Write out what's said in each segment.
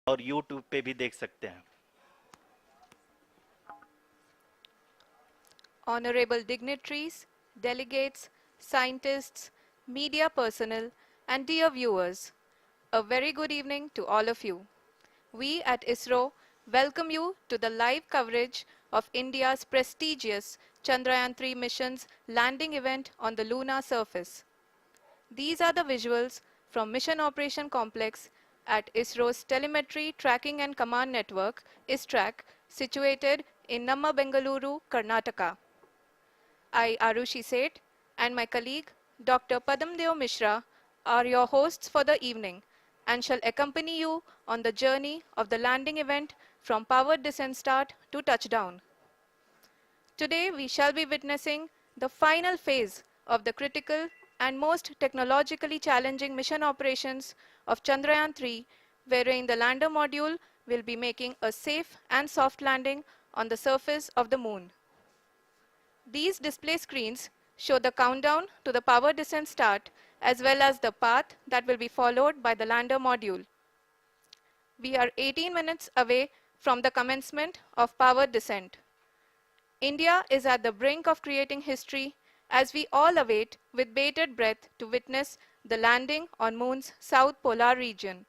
और YouTube पे भी देख सकते हैं। Honorable dignitaries, delegates, scientists, media personnel, and dear viewers, a very good evening to all of you. We at ISRO welcome you to the live coverage of India's prestigious Chandrayaan 3 mission's landing event on the lunar surface. These are the visuals from Mission Operation Complex at ISRO's Telemetry Tracking and Command Network, ISTRAC, situated in Namma, Bengaluru, Karnataka. I, Arushi Seth, and my colleague, Dr. Padamdeo Mishra, are your hosts for the evening and shall accompany you on the journey of the landing event from powered descent start to touchdown. Today, we shall be witnessing the final phase of the critical and most technologically challenging mission operations of Chandrayaan 3, wherein the lander module will be making a safe and soft landing on the surface of the moon. These display screens show the countdown to the power descent start as well as the path that will be followed by the lander module. We are 18 minutes away from the commencement of power descent. India is at the brink of creating history as we all await with bated breath to witness the landing on Moon's south polar region.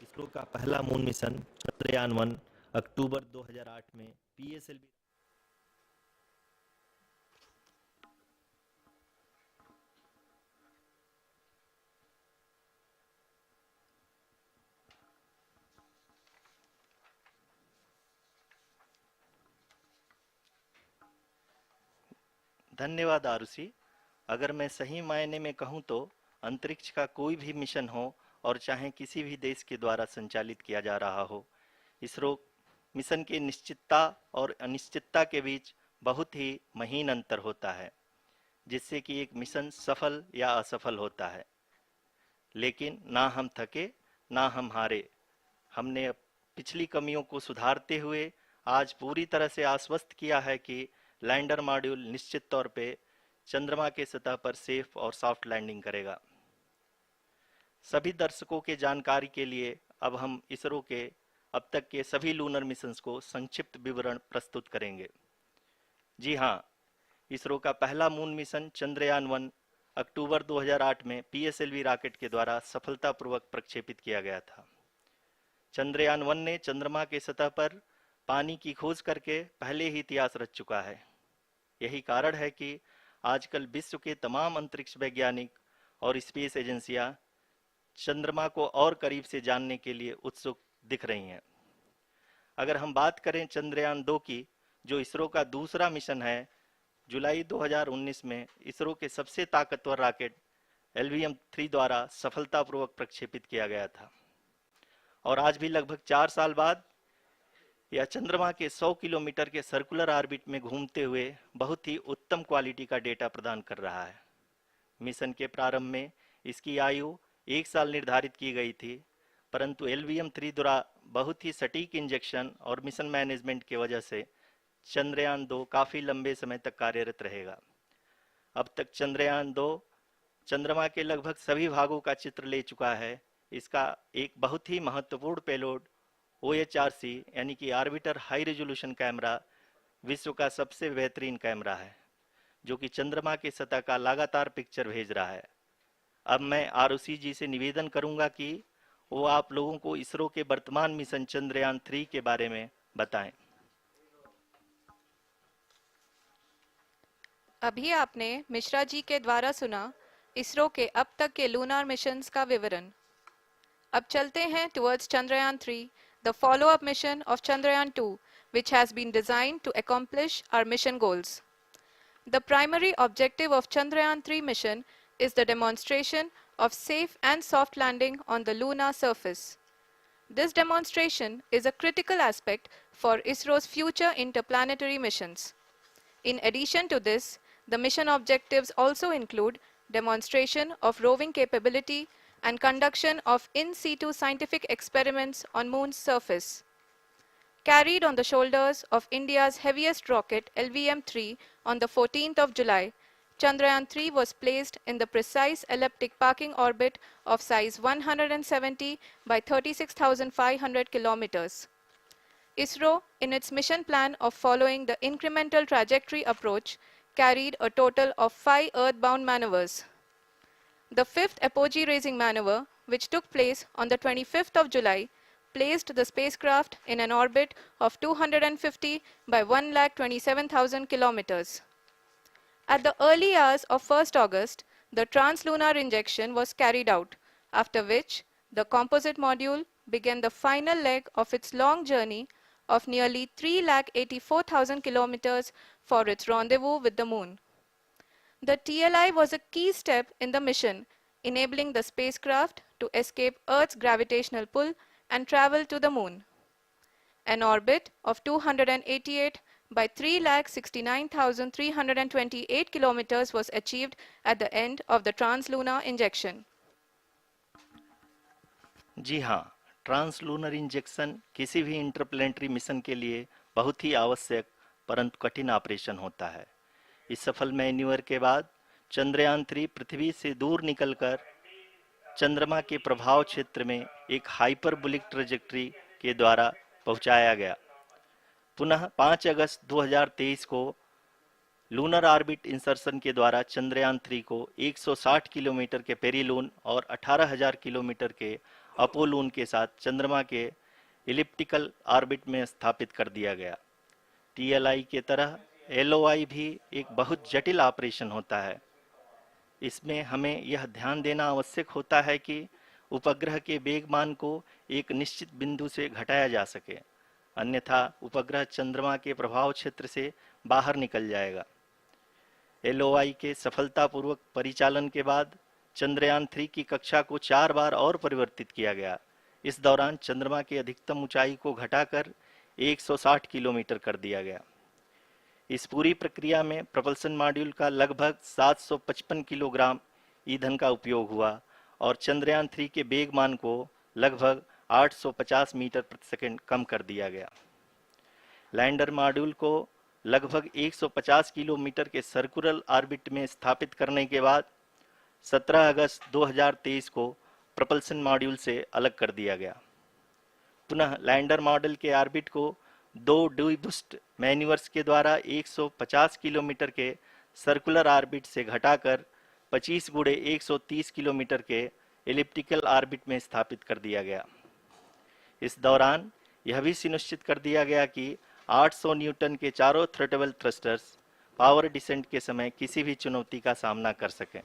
ISRO का पहला moon mission Chandrayaan 1 अक्टूबर 2008 में PSLV धन्यवाद आरुषि। अगर मैं सही मायने में कहूं तो अंतरिक्ष का कोई भी मिशन हो और चाहे किसी भी देश के द्वारा संचालित किया जा रहा हो, इसरो मिशन के निश्चितता और अनिश्चितता के बीच बहुत ही महीन अंतर होता है, जिससे कि एक मिशन सफल या असफल होता है। लेकिन ना हम थके ना हम हारे। हमने पिछली कमियों को सुधारते हुए आज पूरी तरह से आश्वस्त किया है कि लैंडर मॉड्यूल निश्चित तौर पे चंद्रमा के सतह पर सेफ और सॉफ्ट लैंडिंग करेगा। सभी दर्शकों के जानकारी के लिए अब हम इसरो के अब तक के सभी लूनर मिशंस को संक्षिप्त विवरण प्रस्तुत करेंगे। जी हाँ, इसरो का पहला मून मिशन चंद्रयान 1 अक्टूबर 2008 में पीएसएलवी रॉकेट के द्वारा सफलतापूर्वक प्रक्षेपित किया गया था। चंद्रयान 1 ने चंद्रमा के सतह पर पानी की खोज करके पहले ही इतिहास रच चुका है। यही कारण है कि आजकल विश्व के तमाम अंतरिक्ष वैज्ञानिक और स्पेस एजेंसियां चंद्रमा को और करीब से जानने के लिए उत्सुक दिख रही हैं। अगर हम बात करें चंद्रयान 2 की, जो इसरो का दूसरा मिशन है, जुलाई 2019 में इसरो के सबसे ताकतवर रॉकेट LVM-3 द्वारा सफलतापूर्वक प्रक्षेपित किया गया था और आज भी लगभग 4 साल बाद यह चंद्रमा के 100 किलोमीटर के सर्कुलर ऑर्बिट में घूमते हुए बहुत ही उत्तम क्वालिटी का डेटा प्रदान कर रहा है। मिशन के प्रारंभ में इसकी आयु 1 साल निर्धारित की गई थी, परंतु LVM-3 द्वारा बहुत ही सटीक इंजेक्शन और मिशन मैनेजमेंट की वजह से चंद्रयान 2 काफ़ी लंबे समय तक कार्यरत रहेगा। अब तक चंद्रयान 2 चंद्रमा के लगभग सभी भागों का चित्र ले चुका है। इसका एक बहुत ही महत्वपूर्ण पेलोड OHRC यानी कि ऑर्बिटर हाई रेजोल्यूशन कैमरा विश्व का सबसे बेहतरीन कैमरा है, जो कि चंद्रमा के सतह का लगातार पिक्चर भेज रहा है। अब मैं आरुषि जी से निवेदन करूंगा कि वो आप लोगों को इसरो के वर्तमान मिशन चंद्रयान 3 के बारे में बताएं। अभी आपने मिश्रा जी के द्वारा सुना इसरो के अब तक के लूनार मिशंस का विवरण। अब चलते हैं towards Chandrayaan 3, the follow-up mission of Chandrayaan 2, which has been designed to accomplish our mission goals. The primary objective of Chandrayaan 3 mission is the demonstration of safe and soft landing on the lunar surface. This demonstration is a critical aspect for ISRO's future interplanetary missions. In addition to this, the mission objectives also include demonstration of roving capability and conduction of in situ scientific experiments on Moon's surface. Carried on the shoulders of India's heaviest rocket LVM-3 on the 14th of July, Chandrayaan-3 was placed in the precise elliptic parking orbit of size 170 by 36,500 kilometers. ISRO, in its mission plan of following the incremental trajectory approach, carried a total of 5 earthbound maneuvers. The fifth apogee-raising maneuver, which took place on the 25th of July, placed the spacecraft in an orbit of 250 by 1,27,000 kilometers. At the early hours of 1st August, the translunar injection was carried out, after which the composite module began the final leg of its long journey of nearly 3,84,000 kilometers for its rendezvous with the Moon. The TLI was a key step in the mission, enabling the spacecraft to escape Earth's gravitational pull and travel to the Moon. An orbit of 288 by 3,69,328 kilometers was achieved at the end of the translunar injection. जी हाँ, translunar injection किसी भी interplanetary mission के लिए बहुत ही आवश्यक परंतु कठिन operation होता है। इस सफल मैन्यूवर के बाद चंद्रयान 3 पृथ्वी से दूर निकलकर चंद्रमा के प्रभाव क्षेत्र में एक हाइपरबोलिक ट्रेजेक्टरी के द्वारा पहुंचाया गया। पुनः 5 अगस्त 2023 को लूनर ऑर्बिट इंसर्शन के द्वारा चंद्रयान 3 को 160 किलोमीटर के पेरीलून और 18,000 किलोमीटर के अपोलून के साथ चंद्रमा के इलिप्टिकल ऑर्बिट में स्थापित कर दिया गया। टीएलआई के तरह एलओआई भी एक बहुत जटिल ऑपरेशन होता है। इसमें हमें यह ध्यान देना आवश्यक होता है कि उपग्रह के वेगमान को एक निश्चित बिंदु से घटाया जा सके, अन्यथा उपग्रह चंद्रमा के प्रभाव क्षेत्र से बाहर निकल जाएगा। एलओआई के सफलतापूर्वक परिचालन के बाद चंद्रयान 3 की कक्षा को 4 बार और परिवर्तित किया गया। इस दौरान चंद्रमा की अधिकतम ऊंचाई को घटाकर 160 किलोमीटर कर दिया गया। इस पूरी प्रक्रिया में प्रपल्सन मॉड्यूल का लगभग 755 किलोग्राम ईंधन का उपयोग हुआ और चंद्रयान 3 के वेगमान को लगभग 850 मीटर प्रति सेकंड कम कर दिया गया। लैंडर मॉड्यूल को लगभग 150 किलोमीटर के सर्कुलर ऑर्बिट में स्थापित करने के बाद 17 अगस्त 2023 को प्रपल्सन मॉड्यूल से अलग कर दिया गया। पुनः लैंडर मॉडल के ऑर्बिट को 2 डीबूस्ट मैन्यूवर्स के द्वारा 150 किलोमीटर के सर्कुलर ऑर्बिट से घटाकर 25 गुणे 130 किलोमीटर के एलिप्टिकल ऑर्बिट में स्थापित कर दिया गया। इस दौरान यह भी सुनिश्चित कर दिया गया कि 800 न्यूटन के चारों थ्रोटल थ्रस्टर्स पावर डिसेंट के समय किसी भी चुनौती का सामना कर सकें।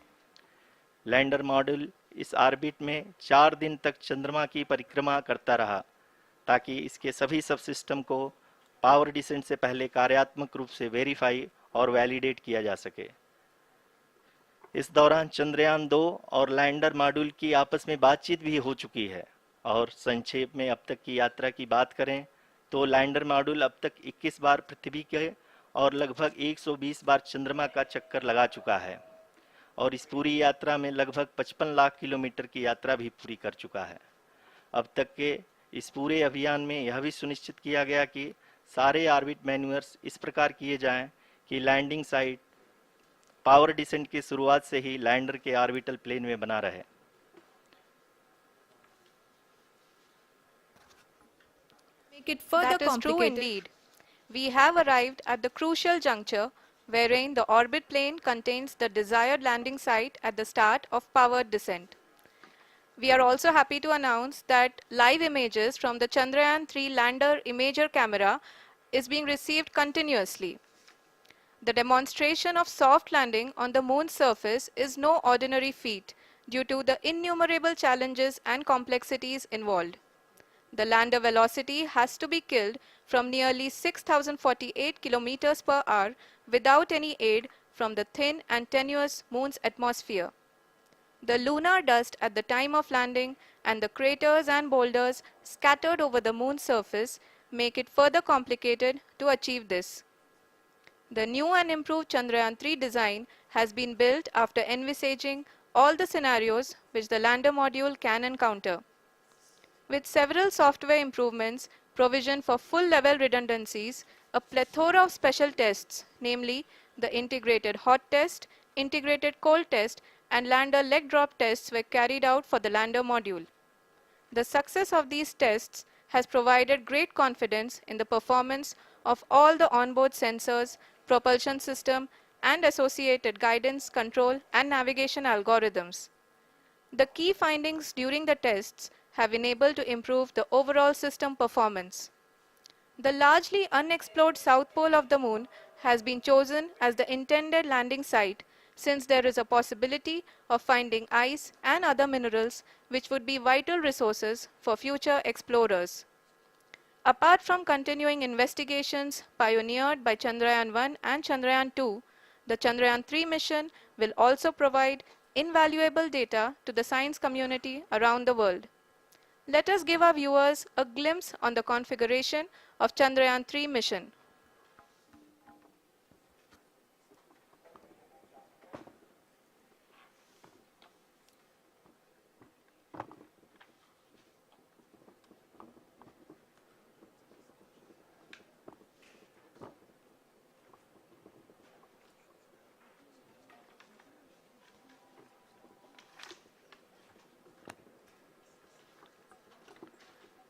लैंडर मॉड्यूल इस ऑर्बिट में 4 दिन तक चंद्रमा की परिक्रमा करता रहा ताकि इसके सभी सब सिस्टम को पावर डिसेंट से पहले कार्यात्मक रूप से वेरीफाई और वैलिडेट किया जा सके। इस दौरान चंद्रयान 2 और लैंडर मॉड्यूल की आपस में बातचीत भी हो चुकी है। और संक्षेप में अब तक की यात्रा की बात करें तो लैंडर मॉड्यूल अब तक 21 बार पृथ्वी के और लगभग 120 बार चंद्रमा का चक्कर लगा चुका है और इस पूरी यात्रा में लगभग 55 लाख किलोमीटर की यात्रा भी पूरी कर चुका है। अब तक के इस पूरे अभियान में यह भी सुनिश्चित किया गया कि सारे ऑर्बिट मैन्यूवर्स इस प्रकार किए जाएं कि लैंडिंग साइट पावर डिसेंट की शुरुआत से ही लैंडर के ऑर्बिटल प्लेन में बना रहे। That is true indeed. We have arrived at the crucial juncture wherein the orbit plane contains the desired landing site at the start of powered descent. We are also happy to announce that live images from the Chandrayaan 3 lander imager camera is being received continuously. The demonstration of soft landing on the moon's surface is no ordinary feat due to the innumerable challenges and complexities involved. The lander velocity has to be killed from nearly 6,048 kilometers per hour without any aid from the thin and tenuous moon's atmosphere. The lunar dust at the time of landing and the craters and boulders scattered over the moon's surface make it further complicated to achieve this. The new and improved Chandrayaan-3 design has been built after envisaging all the scenarios which the lander module can encounter. With several software improvements, provision for full-level redundancies, a plethora of special tests, namely the integrated hot test, integrated cold test, and lander leg drop tests were carried out for the lander module. The success of these tests has provided great confidence in the performance of all the onboard sensors, propulsion system, and associated guidance, control, and navigation algorithms. The key findings during the tests have enabled to improve the overall system performance. The largely unexplored south pole of the moon has been chosen as the intended landing site since there is a possibility of finding ice and other minerals which would be vital resources for future explorers. Apart from continuing investigations pioneered by Chandrayaan-1 and Chandrayaan-2, the Chandrayaan-3 mission will also provide invaluable data to the science community around the world. Let us give our viewers a glimpse on the configuration of Chandrayaan-3 mission.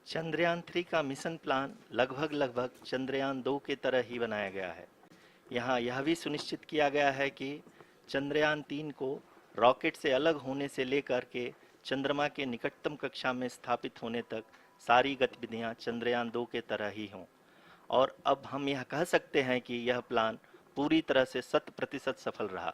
Chandrayaan 3 का mission plan लगभग चंद्रयान 2 के तरह ही बनाया गया है। यहाँ यह भी सुनिश्चित किया गया है कि चंद्रयान 3 को रॉकेट से अलग होने से लेकर के चंद्रमा के निकटतम कक्षा में स्थापित होने तक सारी गतिविधियां चंद्रयान 2 के तरह ही हों। और अब हम यह कह सकते हैं कि यह प्लान पूरी तरह से 100% सफल रहा।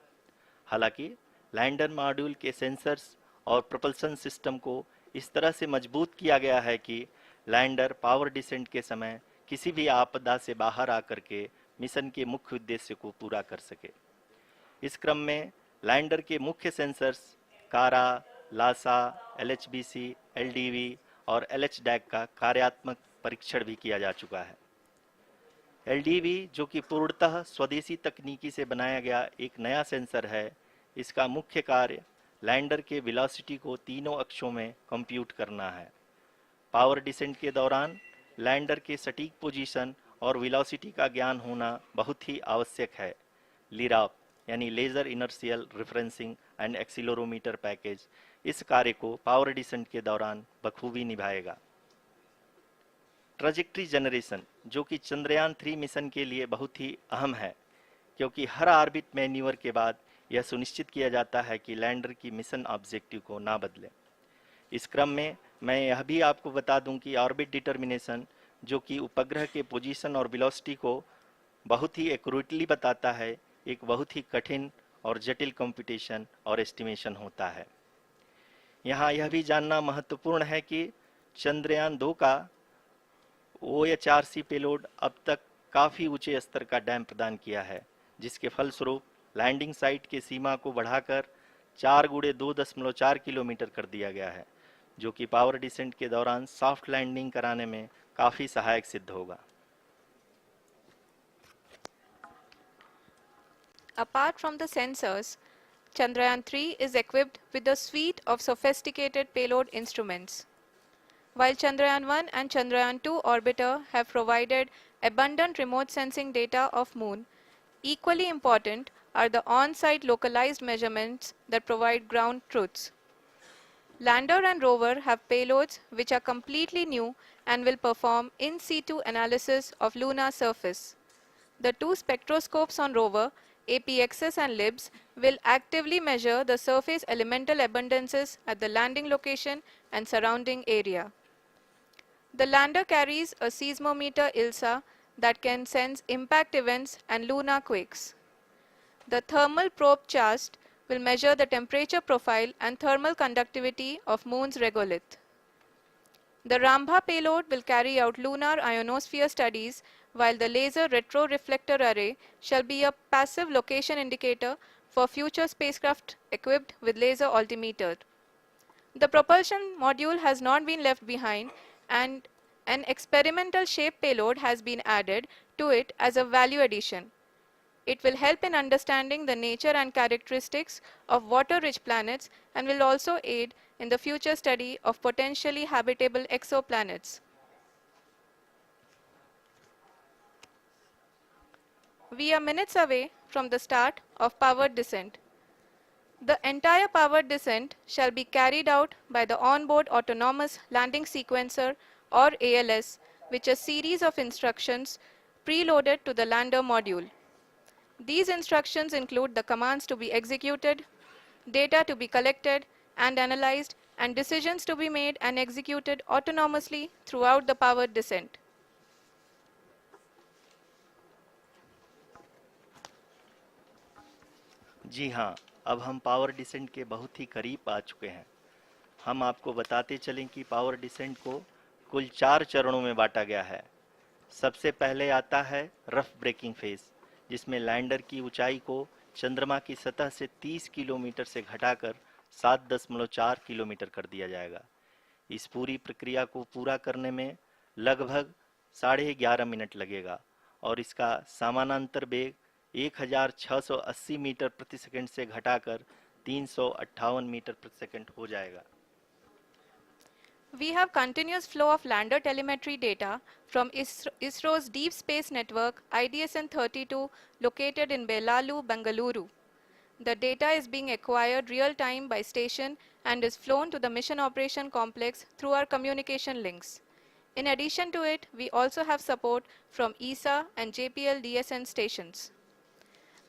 हालांकि लैंडर मॉड्यूल के सेंसर्स और propulsion सिस्टम को इस तरह से मजबूत किया गया है कि लैंडर पावर डिसेंट के समय किसी भी आपदा से बाहर आकर के मिशन के मुख्य उद्देश्य को पूरा कर सके। इस क्रम में लैंडर के मुख्य सेंसर्स कारा, लासा, LHBC, LDV और LHDAC का कार्यात्मक परीक्षण भी किया जा चुका है। LDV जो कि पूर्णतः स्वदेशी तकनीकी से बनाया गया एक नया सेंसर है, इसका मुख्य कार्य लैंडर के वेलोसिटी को तीनों अक्षों में कंप्यूट करना है। पावर डिसेंट के दौरान लैंडर के सटीक पोजीशन और वेलोसिटी का ज्ञान होना बहुत ही आवश्यक है। लिराप यानी laser inertial referencing and accelerometer package इस कार्य को पावर डिसेंट के दौरान बखूबी निभाएगा। ट्रैजेक्टरी जनरेशन जो कि चंद्रयान 3 मिशन के लिए बहुत ही अहम है, क्योंकि हर ऑर्बिट मैन्यूवर के बाद यह सुनिश्चित किया जाता है कि लैंडर की मिशन ऑब्जेक्टिव को ना बदले। इस क्रम में मैं यह भी आपको बता दूं कि ऑर्बिट डिटर्मिनेशन जो कि उपग्रह के पोजीशन और वेलोसिटी को बहुत ही एक्यूरेटली बताता है, एक बहुत ही कठिन और जटिल कंप्यूटेशन और एस्टिमेशन होता है। यहाँ यह भी जानना महत्वपूर्ण है कि चंद्रयान 2 का OHRC पेलोड अब तक काफ़ी ऊंचे स्तर का डैम प्रदान किया है, जिसके फलस्वरूप लैंडिंग साइट के सीमा को बढ़ाकर 4x2.4 किलोमीटर कर दिया गया है, जो कि पावर डिसेंट के दौरान सॉफ्ट लैंडिंग कराने में काफ़ी सहायक सिद्ध होगा। Apart from the sensors, Chandrayaan-3 is equipped with a suite of sophisticated payload instruments. While Chandrayaan-1 and Chandrayaan-2 orbiter have provided abundant remote sensing data of Moon, equally important are the on-site localized measurements that provide ground truths. Lander and rover have payloads which are completely new and will perform in situ analysis of lunar surface. The two spectroscopes on rover, APXS and LIBS, will actively measure the surface elemental abundances at the landing location and surrounding area. The lander carries a seismometer ILSA that can sense impact events and lunar quakes. The thermal probe CHAST will measure the temperature profile and thermal conductivity of Moon's regolith. The Rambha payload will carry out lunar ionosphere studies, while the laser retroreflector array shall be a passive location indicator for future spacecraft equipped with laser altimeter. The propulsion module has not been left behind, and an experimental shape payload has been added to it as a value addition. It will help in understanding the nature and characteristics of water-rich planets and will also aid in the future study of potentially habitable exoplanets. We are minutes away from the start of powered descent. The entire powered descent shall be carried out by the onboard autonomous landing sequencer, or ALS, which is a series of instructions preloaded to the lander module. These instructions include the commands to be executed, data to be collected and analyzed, and decisions to be made and executed autonomously throughout the powered descent. जी हाँ, अब हम power descent के बहुत ही करीब आ चुके हैं। हम आपको बताते चलें कि पावर डिसेंट को कुल 4 चरणों में बांटा गया है। सबसे पहले आता है रफ ब्रेकिंग फेज, जिसमें लैंडर की ऊंचाई को चंद्रमा की सतह से 30 किलोमीटर से घटाकर 7.4 किलोमीटर कर दिया जाएगा। इस पूरी प्रक्रिया को पूरा करने में लगभग 11.5 मिनट लगेगा और इसका समानांतर वेग 1680 मीटर प्रति सेकंड से घटाकर 358 मीटर प्रति सेकंड हो जाएगा। We have continuous flow of lander telemetry data from ISRO's Deep Space Network IDSN-32 located in Belalu, Bengaluru. The data is being acquired real-time by station and is flown to the Mission Operation Complex through our communication links. In addition to it, we also have support from ESA and JPL DSN stations.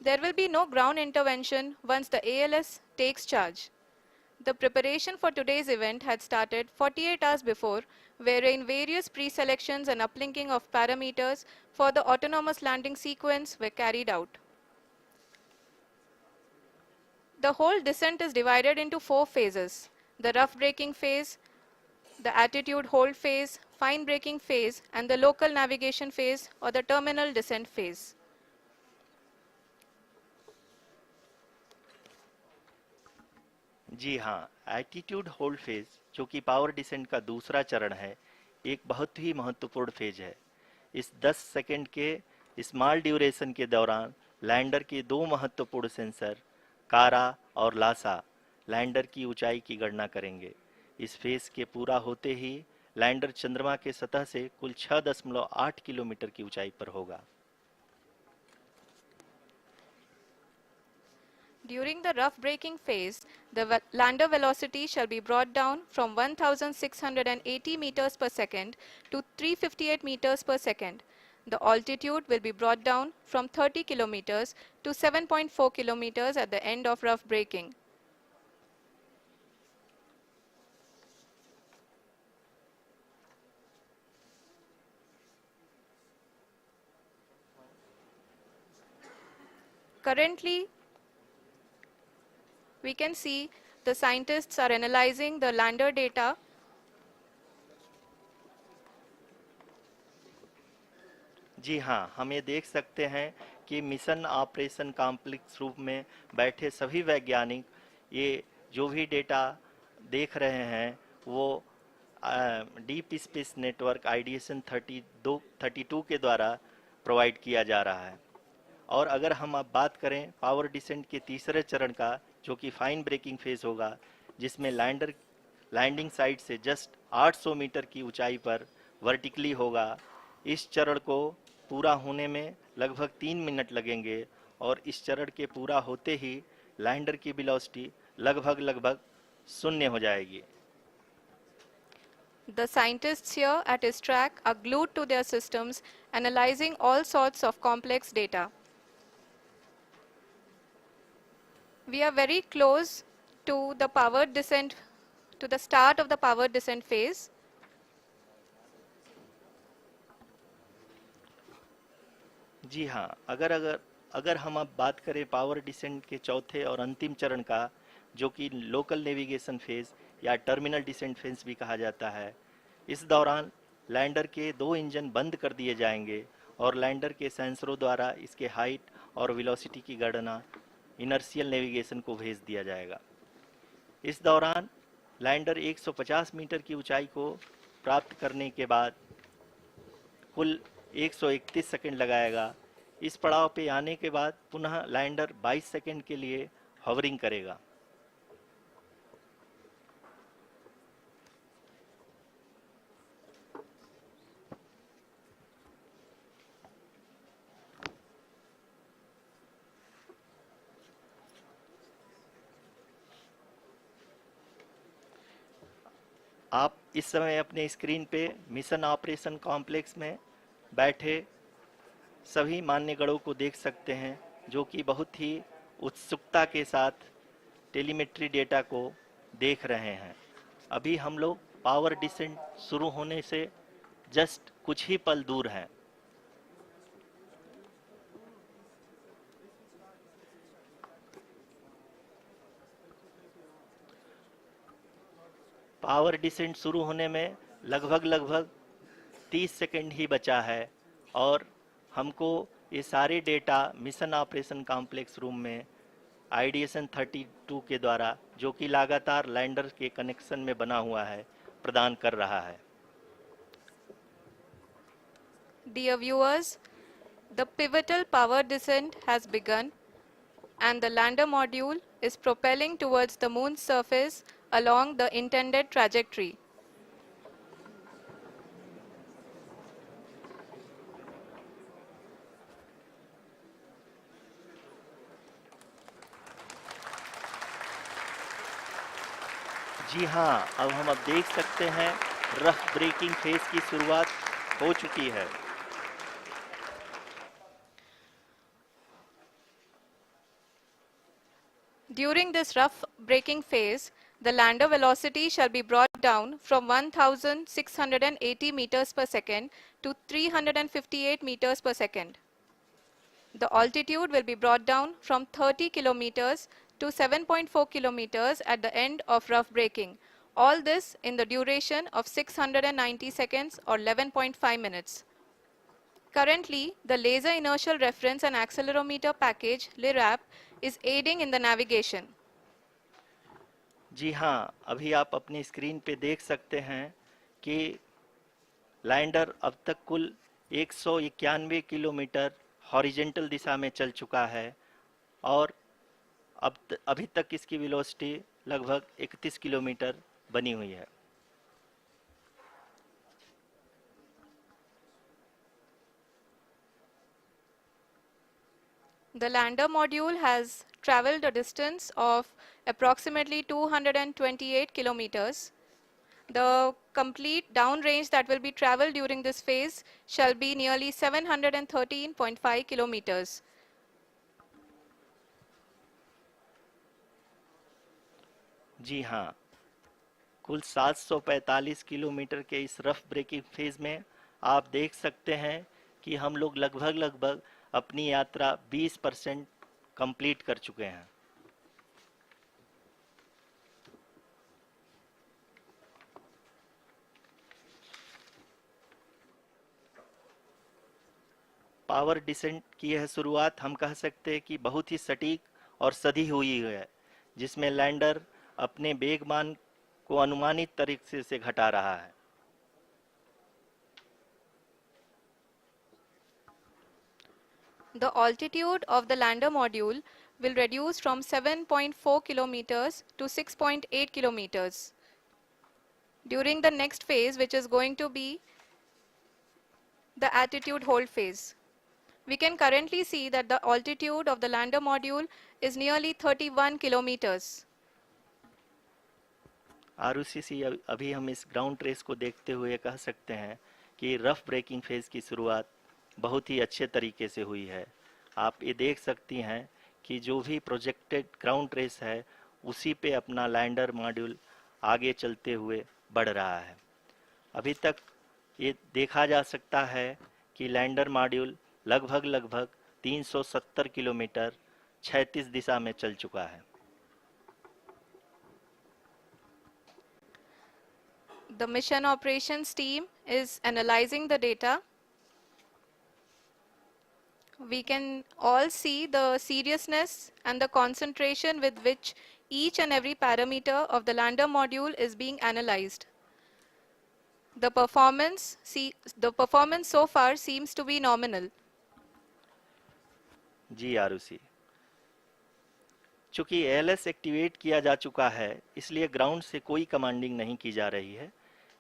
There will be no ground intervention once the ALS takes charge. The preparation for today's event had started 48 hours before, wherein various pre-selections and uplinking of parameters for the autonomous landing sequence were carried out. The whole descent is divided into 4 phases: the rough braking phase, the attitude hold phase, fine braking phase, and the local navigation phase or the terminal descent phase. जी हाँ, attitude hold phase, जो कि power descent का दूसरा चरण है, एक बहुत ही महत्वपूर्ण फेज है। इस 10 सेकंड के स्मॉल ड्यूरेशन के दौरान लैंडर के 2 महत्वपूर्ण सेंसर कारा और लासा लैंडर की ऊंचाई की गणना करेंगे। इस फेज के पूरा होते ही लैंडर चंद्रमा के सतह से कुल 6.8 किलोमीटर की ऊंचाई पर होगा। During the rough braking phase, the lander velocity shall be brought down from 1680 meters per second to 358 meters per second. The altitude will be brought down from 30 kilometers to 7.4 kilometers at the end of rough braking. Currently, we can see the scientists are analyzing the lander data. जी हाँ, हम ये देख सकते हैं कि mission operation complex रूप में बैठे सभी वैज्ञानिक ये जो भी डेटा देख रहे हैं वो डीप स्पेस नेटवर्क आईडीएसएन 32 के द्वारा प्रोवाइड किया जा रहा है। और अगर हम अब बात करें पावर डिसेंट के तीसरे चरण का, जो कि फाइन ब्रेकिंग फेज होगा, जिसमें लैंडिंग साइट से जस्ट 800 मीटर की ऊंचाई पर वर्टिकली होगा। इस चरण को पूरा होने में लगभग 3 मिनट लगेंगे और इस चरण के पूरा होते ही लैंडर की वेलोसिटी लगभग शून्य हो जाएगी। The scientists here at ISRO are glued to their systems, analyzing all sorts of complex data. We are very close to the powered descent, to the start of the powered descent phase. जी हाँ, अगर हम अब बात करें power descent के चौथे और अंतिम चरण का, जो कि लोकल नेविगेशन फेज या टर्मिनल डिसेंट फेज भी कहा जाता है, इस दौरान लैंडर के 2 इंजन बंद कर दिए जाएंगे और लैंडर के सेंसरों द्वारा इसके हाइट और वेलोसिटी की गणना इनर्शियल नेविगेशन को भेज दिया जाएगा। इस दौरान लैंडर 150 मीटर की ऊंचाई को प्राप्त करने के बाद कुल 131 सेकंड लगाएगा। इस पड़ाव पे आने के बाद पुनः लैंडर 22 सेकंड के लिए हॉवरिंग करेगा। आप इस समय अपने स्क्रीन पे मिशन ऑपरेशन कॉम्प्लेक्स में बैठे सभी मान्यगणों को देख सकते हैं, जो कि बहुत ही उत्सुकता के साथ टेलीमेट्री डेटा को देख रहे हैं। अभी हम लोग पावर डिसेंट शुरू होने से जस्ट कुछ ही पल दूर हैं। पावर डिसेंट शुरू होने में लगभग 30 सेकंड ही बचा है और हमको ये सारे data mission operation complex room में आईडीएसएन 32 के द्वारा, जो कि लगातार लैंडर के कनेक्शन में बना हुआ है, प्रदान कर रहा है। Dear viewers, the pivotal power descent has begun and the lander module is propelling towards the moon's surface along the intended trajectory. जी हाँ, अब देख सकते हैं रफ ब्रेकिंग फेज की शुरुआत हो चुकी है। During this rough braking phase, the lander velocity shall be brought down from 1680 meters per second to 358 meters per second. The altitude will be brought down from 30 kilometers to 7.4 kilometers at the end of rough braking. All this in the duration of 690 seconds or 11.5 minutes. Currently, the Laser Inertial Reference and Accelerometer package (LIRAP) is aiding in the navigation. जी हाँ, अभी आप अपनी screen पे देख सकते हैं कि lander अब तक कुल 191 किलोमीटर हॉरिजेंटल दिशा में चल चुका है और अभी तक इसकी वेलोसिटी लगभग 31 किलोमीटर बनी हुई है। The lander module has traveled a distance of approximately 228 kilometers. The complete downrange that will be traveled during this phase shall be nearly 713.5 kilometers. जी हाँ, कुल 745 किलोमीटर के इस रफ ब्रेकिंग फेज में आप देख सकते हैं कि हम लोग लगभग अपनी यात्रा 20% कंप्लीट कर चुके हैं। पावर डिसेंट की यह शुरुआत हम कह सकते हैं कि बहुत ही सटीक और सधी हुई है, जिसमें लैंडर अपने वेगमान को अनुमानित तरीके से घटा रहा है। The altitude of the lander module will reduce from 7.4 kilometers to 6.8 kilometers. During the next phase, which is going to be the attitude hold phase. We can currently see that the altitude of the lander module is nearly 31 kilometers. Arushi अभी हम इस ground trace को देखते हुए कह सकते हैं कि रफ ब्रेकिंग फेज की शुरुआत बहुत ही अच्छे तरीके से हुई है। आप ये देख सकती हैं कि जो भी प्रोजेक्टेड ग्राउंड ट्रेस है उसी पे अपना लैंडर मॉड्यूल आगे चलते हुए बढ़ रहा है। अभी तक ये देखा जा सकता है कि लैंडर मॉड्यूल लगभग 370 किलोमीटर क्षैतिज दिशा में चल चुका है। The mission operations team is analyzing the data. We can all see the seriousness and the concentration with which each and every parameter of the lander module is being analyzed. The performance so far seems to be nominal. जी आरुषि, चूंकि ALS activate किया जा चुका है, इसलिए ground से कोई commanding नहीं की जा रही है।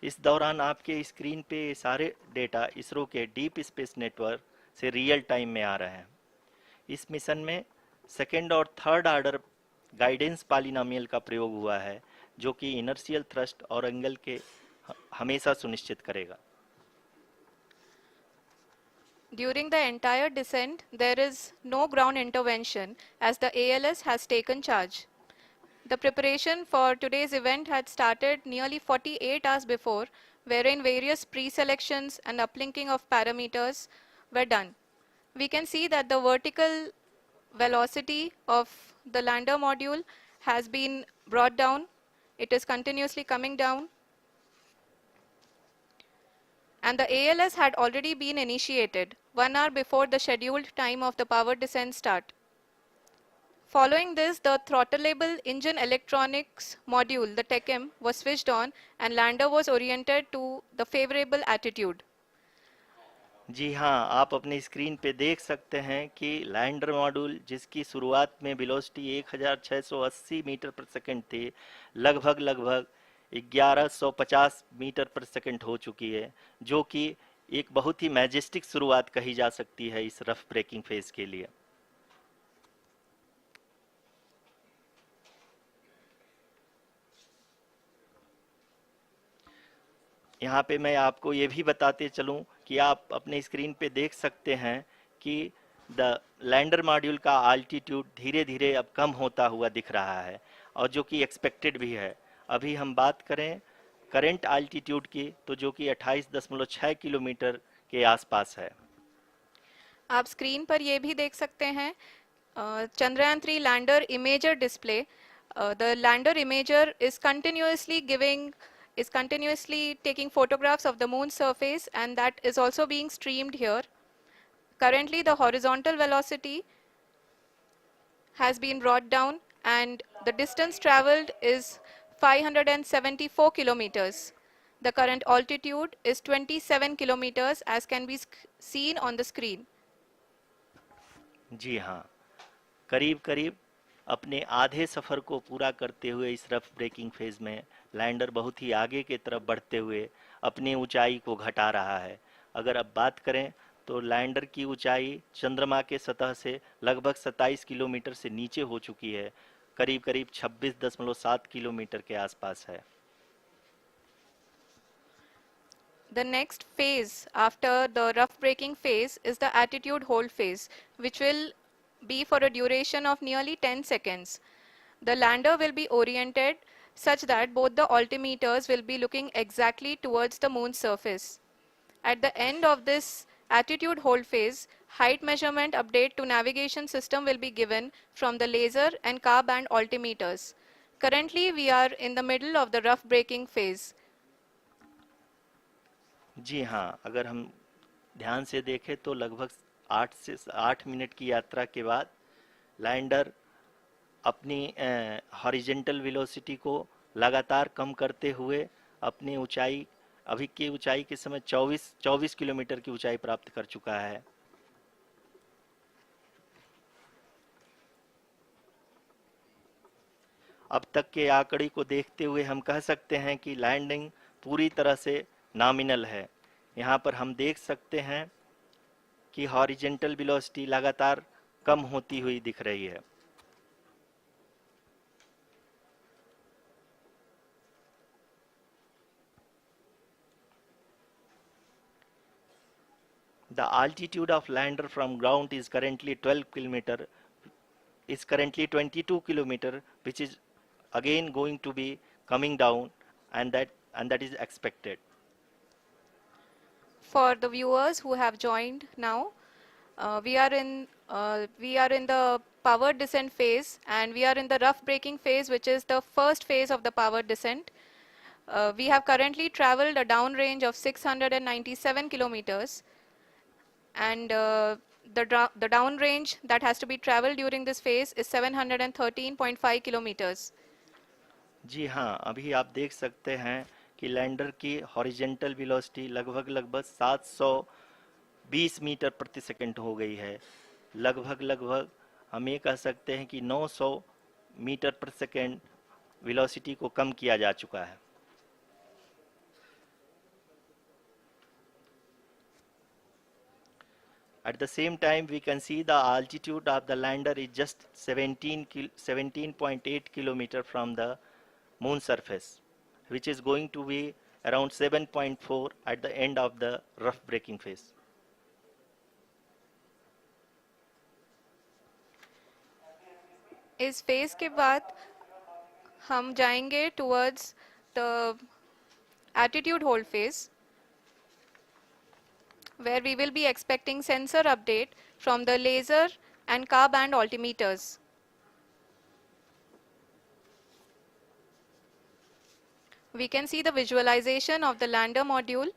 इस दौरान आपके स्क्रीन पे ये सारे डेटा इसरो के डीप स्पेस नेटवर्क से रियल टाइम में आ रहे हैं। इस मिशन में सेकेंड और थर्ड ऑर्डर गाइडेंस पॉलिनोमियल का प्रयोग हुआ है, जो कि इनर्शियल थ्रस्ट और एंगल के हमेशा सुनिश्चित करेगा। During the entire descent, there is no ground intervention as the ALS has taken charge. The preparation for today's event had started nearly 48 hours before, wherein various pre-selections and uplinking of parameters were done. We can see that the vertical velocity of the lander module has been brought down. It is continuously coming down. And the ALS had already been initiated 1 hour before the scheduled time of the power descent start. Following this, the throttleable engine electronics module, the TECM, was switched on and lander was oriented to the favorable attitude. जी हाँ, आप अपनी screen पे देख सकते हैं कि lander module, जिसकी शुरुआत में वेलोसिटी 1680 मीटर पर सेकंड थी, लगभग 1150 मीटर पर सेकंड हो चुकी है, जो कि एक बहुत ही मैजेस्टिक शुरुआत कही जा सकती है इस रफ ब्रेकिंग फेज के लिए। यहाँ पे मैं आपको ये भी बताते चलूँ कि आप अपने स्क्रीन पे देख सकते हैं कि द लैंडर मॉड्यूल का आल्टीट्यूड धीरे धीरे अब कम होता हुआ दिख रहा है, और जो कि एक्सपेक्टेड भी है। अभी हम बात करें करंट आल्टीट्यूड की, तो जो कि 28.6 किलोमीटर के आसपास है। आप स्क्रीन पर ये भी देख सकते हैं Chandrayaan 3 lander imager display. The lander imager is continuously taking photographs of the moon's surface, and that is also being streamed here. Currently, the horizontal velocity has been brought down and the distance traveled is 574 kilometers. The current altitude is 27 kilometers as can be seen on the screen. जी हाँ, करीब करीब अपने आधे सफ़र को पूरा करते हुए इस रफ ब्रेकिंग फेज में लैंडर बहुत ही आगे की तरफ बढ़ते हुए अपनी ऊंचाई को घटा रहा है। अगर अब बात करें तो लैंडर की ऊंचाई चंद्रमा के सतह से लगभग 27 किलोमीटर से नीचे हो चुकी है, करीब करीब 26.7 किलोमीटर के आसपास है। The next phase after the rough braking phase is the attitude hold phase, which will be for a duration of nearly 10 seconds. The lander will be oriented such that both the altimeters will be looking exactly towards the moon's surface. At the end of this attitude hold phase, height measurement update to navigation system will be given from the laser and car band altimeters. Currently, we are in the middle of the rough braking phase. जी हाँ, अगर हम ध्यान से देखें तो लगभग 8 minute की यात्रा के बाद लैंडर अपनी हॉरिजेंटल वेलोसिटी को लगातार कम करते हुए अपनी ऊंचाई, अभी की ऊंचाई के समय 24 किलोमीटर की ऊंचाई प्राप्त कर चुका है। अब तक के आंकड़े को देखते हुए हम कह सकते हैं कि लैंडिंग पूरी तरह से नॉमिनल है। यहाँ पर हम देख सकते हैं कि हॉरिजेंटल वेलोसिटी लगातार कम होती हुई दिख रही है। The altitude of lander from ground is currently 22 kilometer, which is again going to be coming down, and that is expected. For the viewers who have joined now, we are in the power descent phase, and we are in the rough braking phase, which is the first phase of the power descent. We have currently traveled a downrange of 697 kilometers, and The downrange that has to be traveled during this phase is 713.5 kilometers. जी हाँ, अभी आप देख सकते हैं कि lander की horizontal velocity लगभग 720 metre प्रति सेकंड हो गई है। लगभग हम ये कह सकते हैं कि 900 मीटर प्रति सेकंड वेलोसिटी को कम किया जा चुका है। At the same time, we can see the altitude of the lander is just 17.8 kilometer from the moon surface, which is going to be around 7.4 at the end of the rough braking phase. इस phase के बाद हम जाएंगे towards the attitude hold phase, where we will be expecting sensor update from the laser and car band altimeters. We can see the visualization of the lander module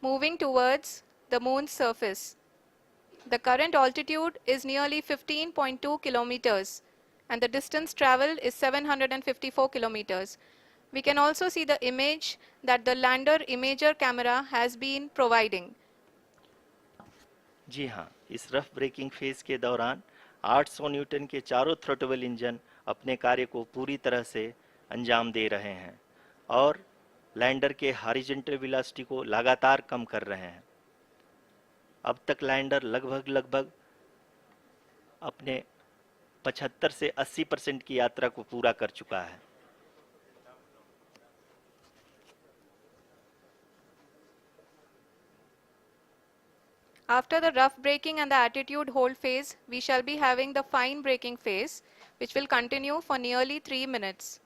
moving towards the moon's surface. The current altitude is nearly 15.2 kilometers and the distance traveled is 754 kilometers. We can also see the image that the lander imager camera has been providing. जी हाँ, इस rough breaking phase के दौरान 800 Newton के चारों throttle engine अपने कार्य को पूरी तरह से अंजाम दे रहे हैं और लैंडर के हॉरिजॉन्टल वेलोसिटी को लगातार कम कर रहे हैं। अब तक लैंडर लगभग अपने 75 से 80% की यात्रा को पूरा कर चुका है। After the rough braking and the attitude hold phase, we shall be having the fine braking phase, which will continue for nearly 3 minutes.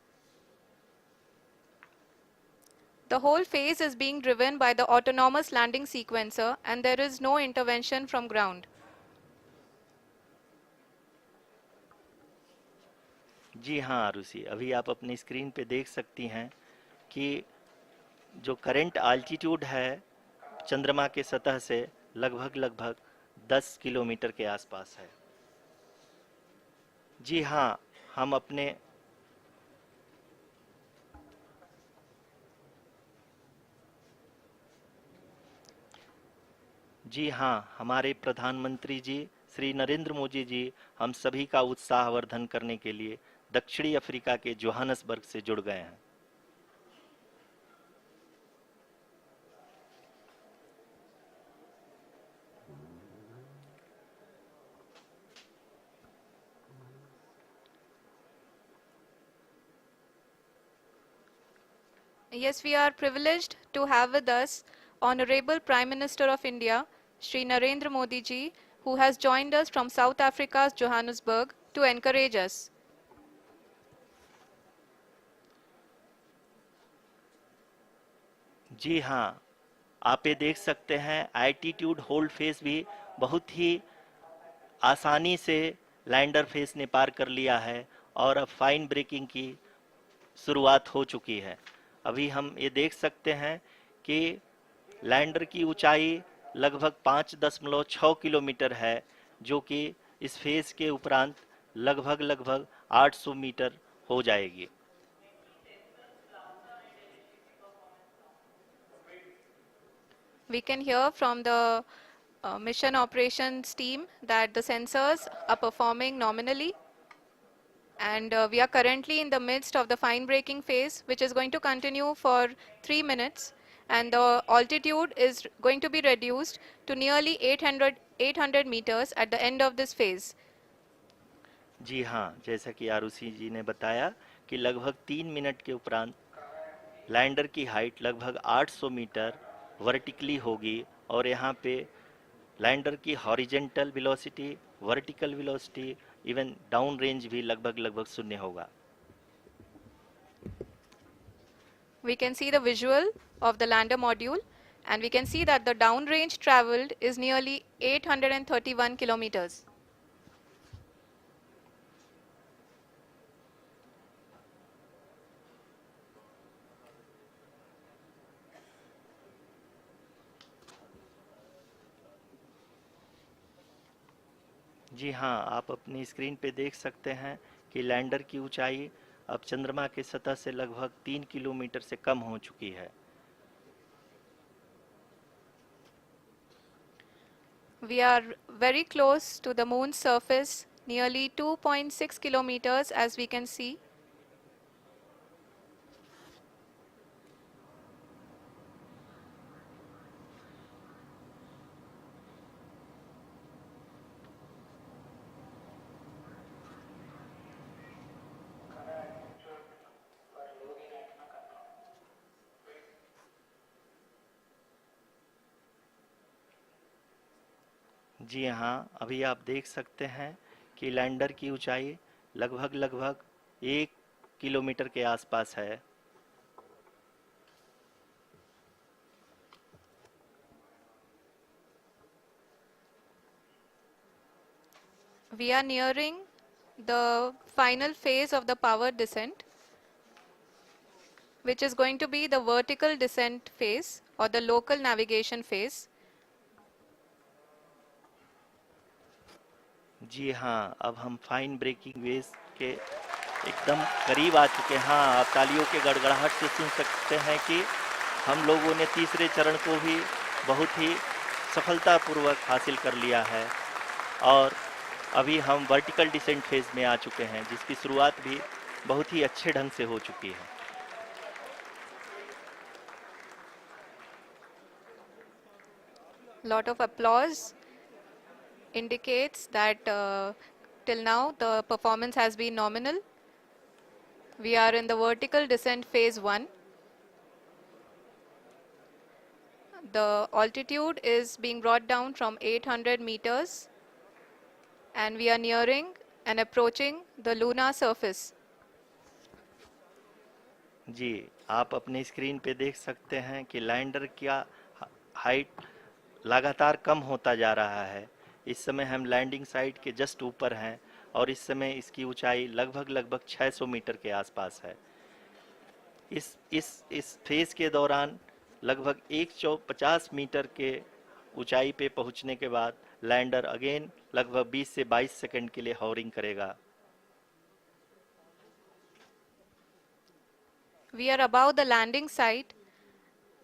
The whole phase is being driven by the autonomous landing sequencer and there is no intervention from ground. जी हाँ आरुषि, अभी आप अपनी screen पे देख सकती हैं कि जो करंट आल्टीट्यूड है चंद्रमा के सतह से लगभग 10 किलोमीटर के आसपास है। जी हाँ, हम अपने जी हाँ, हमारे प्रधानमंत्री जी श्री नरेंद्र मोदी जी हम सभी का उत्साहवर्धन करने के लिए दक्षिणी अफ्रीका के जोहानसबर्ग से जुड़ गए हैं। Yes, we are privileged to have with us Honorable Prime Minister of India, Shri Narendra Modi ji, who has joined us from South Africa's Johannesburg to encourage us. जी हाँ, आप ये देख सकते हैं एल्टीट्यूड होल्ड फेस भी बहुत ही आसानी से लैंडर फेस ने पार कर लिया है और अब फाइन ब्रेकिंग की शुरुआत हो चुकी है। अभी हम ये देख सकते हैं कि लैंडर की ऊंचाई लगभग 5.6 किलोमीटर है, जो कि इस फेज के उपरांत लगभग 800 मीटर हो जाएगी। We can hear from the mission operations team that the sensors are performing nominally. And we are currently in the midst of the fine braking phase, which is going to continue for 3 minutes. And the altitude is going to be reduced to nearly 800 meters at the end of this phase. जी हाँ, जैसा कि आरुषि जी ने बताया कि लगभग 3 minute के उपरांत lander की हाइट लगभग 800 मीटर वर्टिकली होगी और यहाँ पे लैंडर की horizontal velocity, vertical velocity, even down range भी लगभग शून्य होगा। We can see the visual of the lander module and we can see that the downrange traveled is nearly 831 kilometers. जी हाँ, आप अपनी स्क्रीन पे देख सकते हैं कि लैंडर की ऊंचाई अब चंद्रमा की सतह से लगभग 3 किलोमीटर से कम हो चुकी है। We are very close to the moon's surface, nearly 2.6 kilometers as we can see. जी हाँ, अभी आप देख सकते हैं कि लैंडर की ऊंचाई लगभग लगभग 1 किलोमीटर के आसपास है। We are nearing the final phase of the power descent, which is going to be the vertical descent phase or the local navigation phase. जी हाँ, अब हम फाइन ब्रेकिंग वेव्स के एकदम करीब आ चुके हैं। हाँ, आप तालियों के गड़गड़ाहट से सुन सकते हैं कि हम लोगों ने तीसरे चरण को भी बहुत ही सफलतापूर्वक हासिल कर लिया है और अभी हम वर्टिकल डिसेंट फेज में आ चुके हैं, जिसकी शुरुआत भी बहुत ही अच्छे ढंग से हो चुकी है। Lot of applause indicates that till now the performance has been nominal. We are in the vertical descent phase 1. The altitude is being brought down from 800 meters and we are nearing and approaching the lunar surface. जी, आप अपने screen पे देख सकते हैं कि lander का height लगातार कम होता जा रहा है। इस समय हम लैंडिंग साइट के जस्ट ऊपर हैं और इस समय इसकी ऊंचाई लगभग लगभग 600 मीटर के आसपास है। इस फेज के दौरान लगभग 150 मीटर के ऊंचाई पे पहुंचने के बाद लैंडर अगेन लगभग 20 से 22 सेकंड के लिए हॉवरिंग करेगा। We are above the landing site.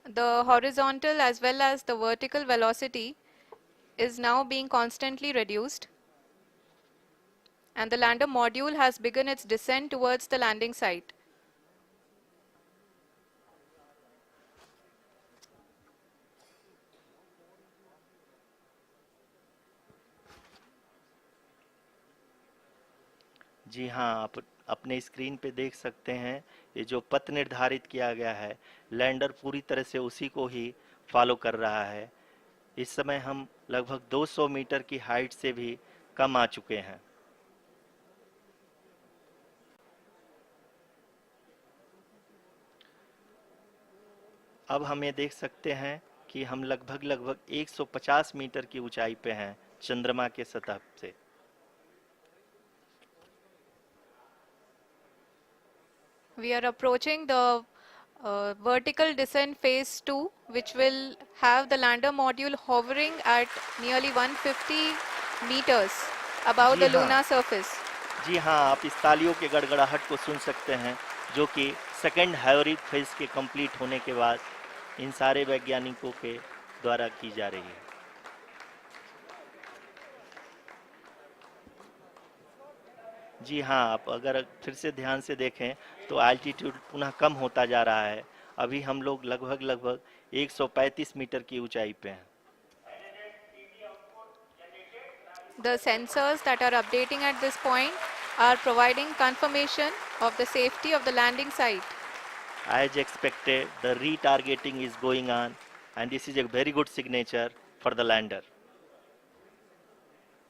The horizontal as well as the vertical velocity is now being constantly reduced and the lander module has begun its descent towards the landing site. जी हाँ, आप अपने screen पे देख सकते हैं ये जो पथ निर्धारित किया गया है, लैंडर पूरी तरह से उसी को ही फॉलो कर रहा है। इस समय हम लगभग 200 मीटर की हाइट से भी कम आ चुके हैं। अब हम ये देख सकते हैं कि हम लगभग लगभग 150 मीटर की ऊंचाई पे हैं चंद्रमा के सतह से। We are approaching the vertical descent phase 2, which will have the lander module hovering at nearly 150 meters above ji the हाँ, lunar surface. जी हाँ, आप इस तालियों के गड़गड़ाहट को सुन सकते हैं, जो कि सेकंड हाइब्रिड फेज के कंप्लीट होने के बाद इन सारे वैज्ञानिकों के द्वारा की जा रही है। जी हाँ, आप अगर फिर से ध्यान से देखें तो एल्टीट्यूड पुनः कम होता जा रहा है। अभी हम लोग लगभग लगभग 135 मीटर की ऊंचाई पे हैं। The sensors that are updating at this point are providing confirmation of the safety of the landing site. As expected, the retargeting is going on, and this is a very good signature for the lander.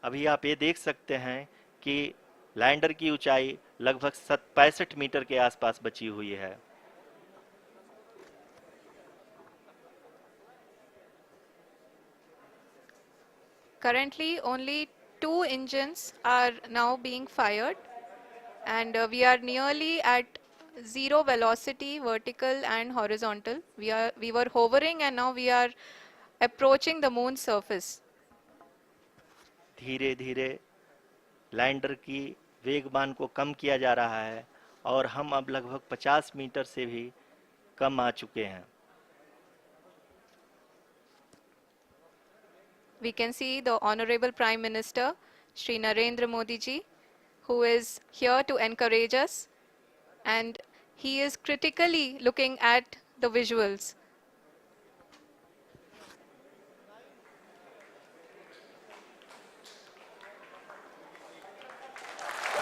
अभी आप ये देख सकते हैं कि lander की ऊंचाई लगभग 65 मीटर के आसपास बची हुई है। Currently, only two engines are now being fired, and we are nearly at zero velocity, vertical and horizontal. We were hovering, and now we are approaching the moon's surface. धीरे धीरे लैंडर की वेगमान को कम किया जा रहा है और हम अब लगभग 50 मीटर से भी कम आ चुके हैं। We can see the Honorable Prime Minister, Shri Narendra Modi ji, who is here to encourage us, and he is critically looking at the visuals.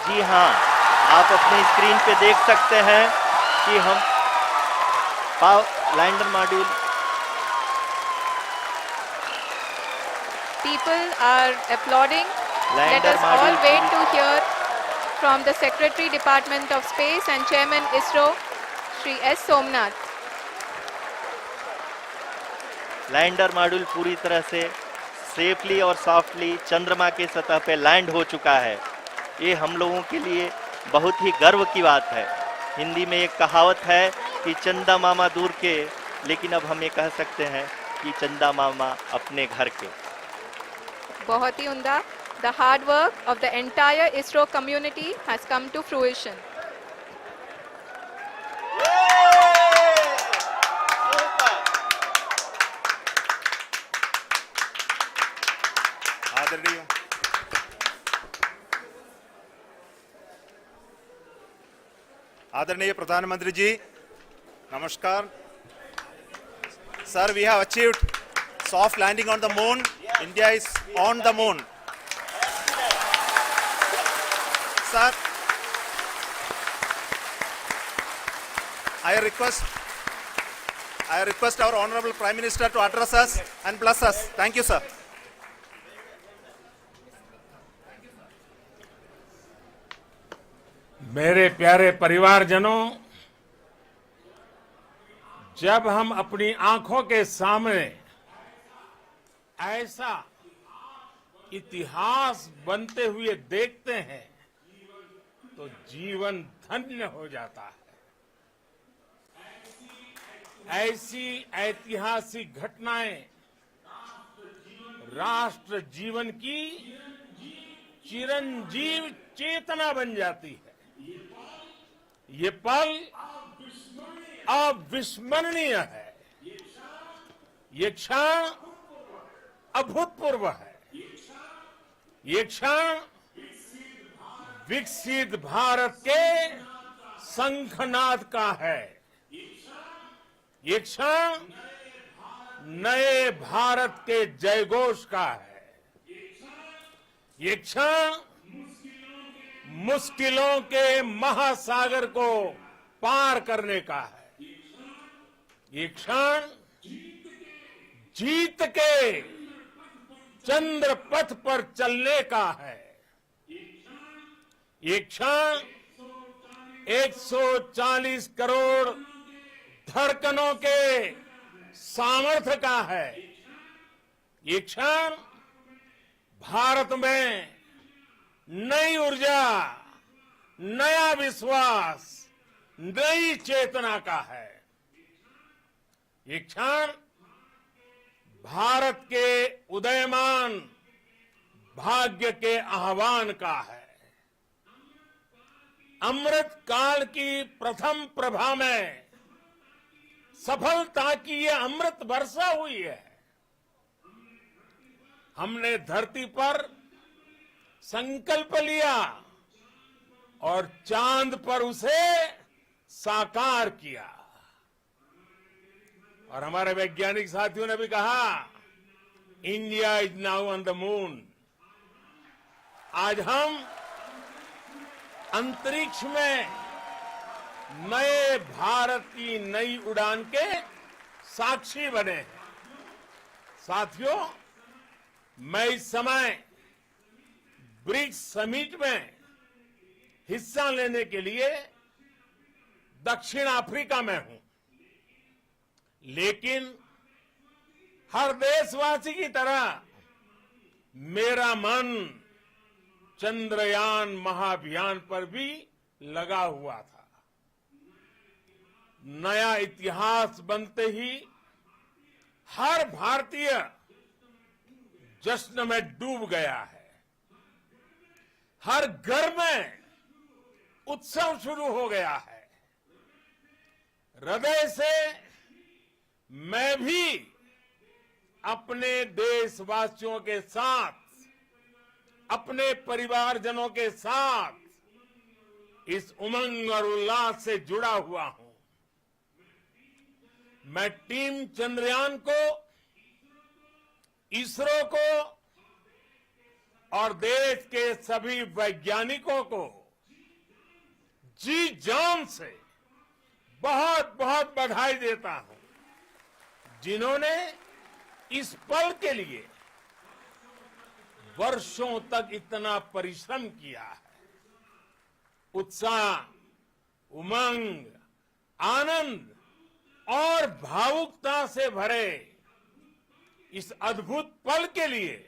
जी हाँ, आप अपने स्क्रीन पे देख सकते हैं कि हम lander module People are applauding. Let lander us all module wait to hear from the Secretary Department of Space and Chairman ISRO, Shri S. Somnath. Lander module पूरी तरह से सेफली और सॉफ्टली चंद्रमा के सतह पे लैंड हो चुका है। ये हम लोगों के लिए बहुत ही गर्व की बात है। हिंदी में एक कहावत है कि चंदा मामा दूर के, लेकिन अब हम ये कह सकते हैं कि चंदा मामा अपने घर के। बहुत ही उम्दा. The hard work of the entire ISRO community has come to fruition. आदरणीय आदरणीय प्रधानमंत्री जी, नमस्कार. Sir, we have achieved soft landing on the moon. India is on the moon. Sir, I request our Honorable Prime Minister to address us and bless us. Thank you, sir. मेरे प्यारे परिवारजनों, जब हम अपनी आंखों के सामने ऐसा इतिहास बनते हुए देखते हैं तो जीवन धन्य हो जाता है। ऐसी ऐतिहासिक घटनाएं राष्ट्र जीवन की चिरंजीव चेतना बन जाती है। ये पल अविस्मरणीय है। ये क्षण अभूतपूर्व है। ये क्षण विकसित भारत के शंखनाद का है। ये क्षण नए भारत के जयघोष का है। ये क्षण मुश्किलों के महासागर को पार करने का है। ये क्षण जीत के चंद्र पथ पर चलने का है। ये क्षण 140 करोड़ धड़कनों के सामर्थ्य का है। ये क्षण भारत में नई ऊर्जा, नया विश्वास, नई चेतना का है। ये क्षण भारत के उदयमान भाग्य के आह्वान का है। अमृत काल की प्रथम प्रभा में सफलता की ये अमृत वर्षा हुई है। हमने धरती पर संकल्प लिया और चांद पर उसे साकार किया। और हमारे वैज्ञानिक साथियों ने भी कहा, India is now on the moon. आज हम अंतरिक्ष में नए भारत की नई उड़ान के साक्षी बने हैं। साथियों, मैं इस समय ब्रिक्स समिट में हिस्सा लेने के लिए दक्षिण अफ्रीका में हूं, लेकिन हर देशवासी की तरह मेरा मन चंद्रयान महाअभियान पर भी लगा हुआ था। नया इतिहास बनते ही हर भारतीय जश्न में डूब गया है। हर घर में उत्सव शुरू हो गया है। हृदय से मैं भी अपने देशवासियों के साथ, अपने परिवारजनों के साथ इस उमंग और उल्लास से जुड़ा हुआ हूं। मैं टीम चंद्रयान को, इसरो को और देश के सभी वैज्ञानिकों को जी जान से बहुत बहुत बधाई देता हूं, जिन्होंने इस पल के लिए वर्षों तक इतना परिश्रम किया है। उत्साह, उमंग, आनंद और भावुकता से भरे इस अद्भुत पल के लिए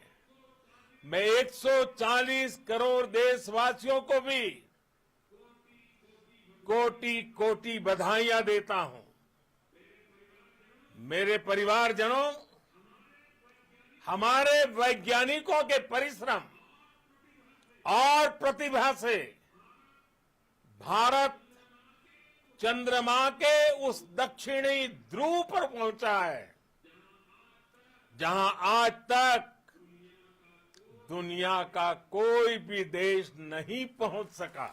मैं 140 करोड़ देशवासियों को भी कोटि कोटि बधाइयां देता हूं। मेरे परिवारजनों, हमारे वैज्ञानिकों के परिश्रम और प्रतिभा से भारत चंद्रमा के उस दक्षिणी ध्रुव पर पहुंचा है, जहां आज तक दुनिया का कोई भी देश नहीं पहुंच सका।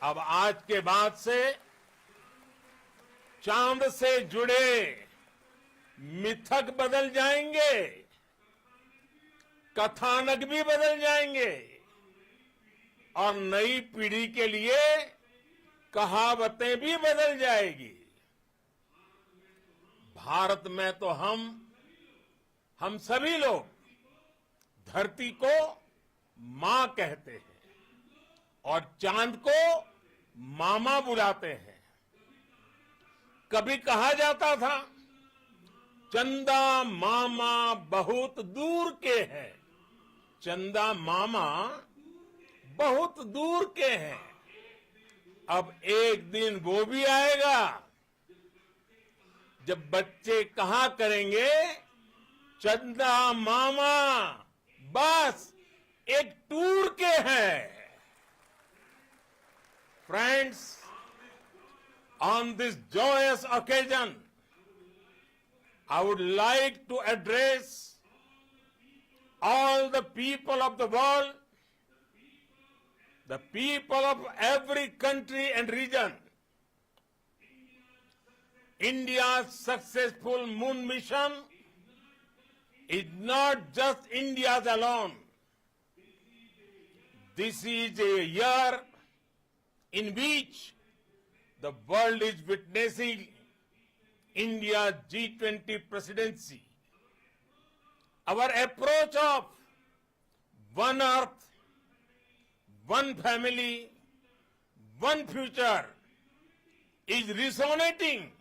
अब आज के बाद से चांद से जुड़े मिथक बदल जाएंगे, कथानक भी बदल जाएंगे और नई पीढ़ी के लिए कहावतें भी बदल जाएगी। भारत में तो हम सभी लोग धरती को मां कहते हैं और चांद को मामा बुलाते हैं। कभी कहा जाता था, चंदा मामा बहुत दूर के हैं। चंदा मामा बहुत दूर के हैं। अब एक दिन वो भी आएगा जब बच्चे कहा करेंगे, चंदा मामा बस एक टूर के हैं। Friends, on this joyous occasion, I would like to address all the people of the world, the people of every country and region. India's successful moon mission is not just India's alone. This is a year in which the world is witnessing India's G20 presidency. Our approach of one earth, one family, one future is resonating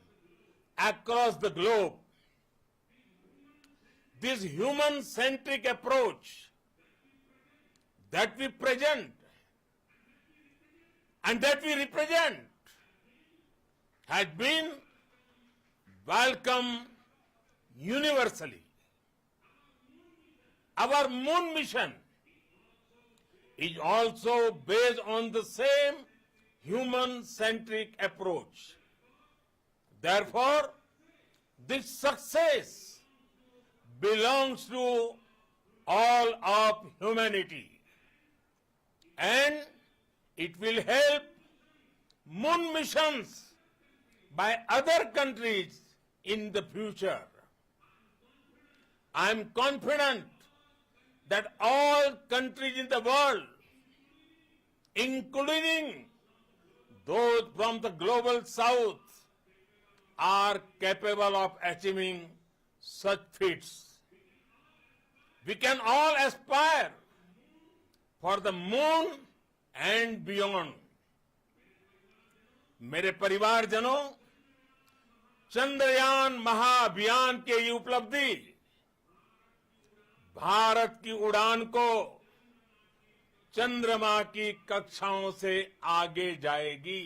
across the globe. This human-centric approach that we present and that we represent has been welcomed universally. Our moon mission is also based on the same human-centric approach. Therefore, this success belongs to all of humanity, and it will help moon missions by other countries in the future. I am confident that all countries in the world, including those from the global south, are capable of achieving such feats. We can all aspire for the moon and beyond. मेरे परिवारजनों, चंद्रयान महाअभियान के ये उपलब्धि भारत की उड़ान को चंद्रमा की कक्षाओं से आगे जाएगी।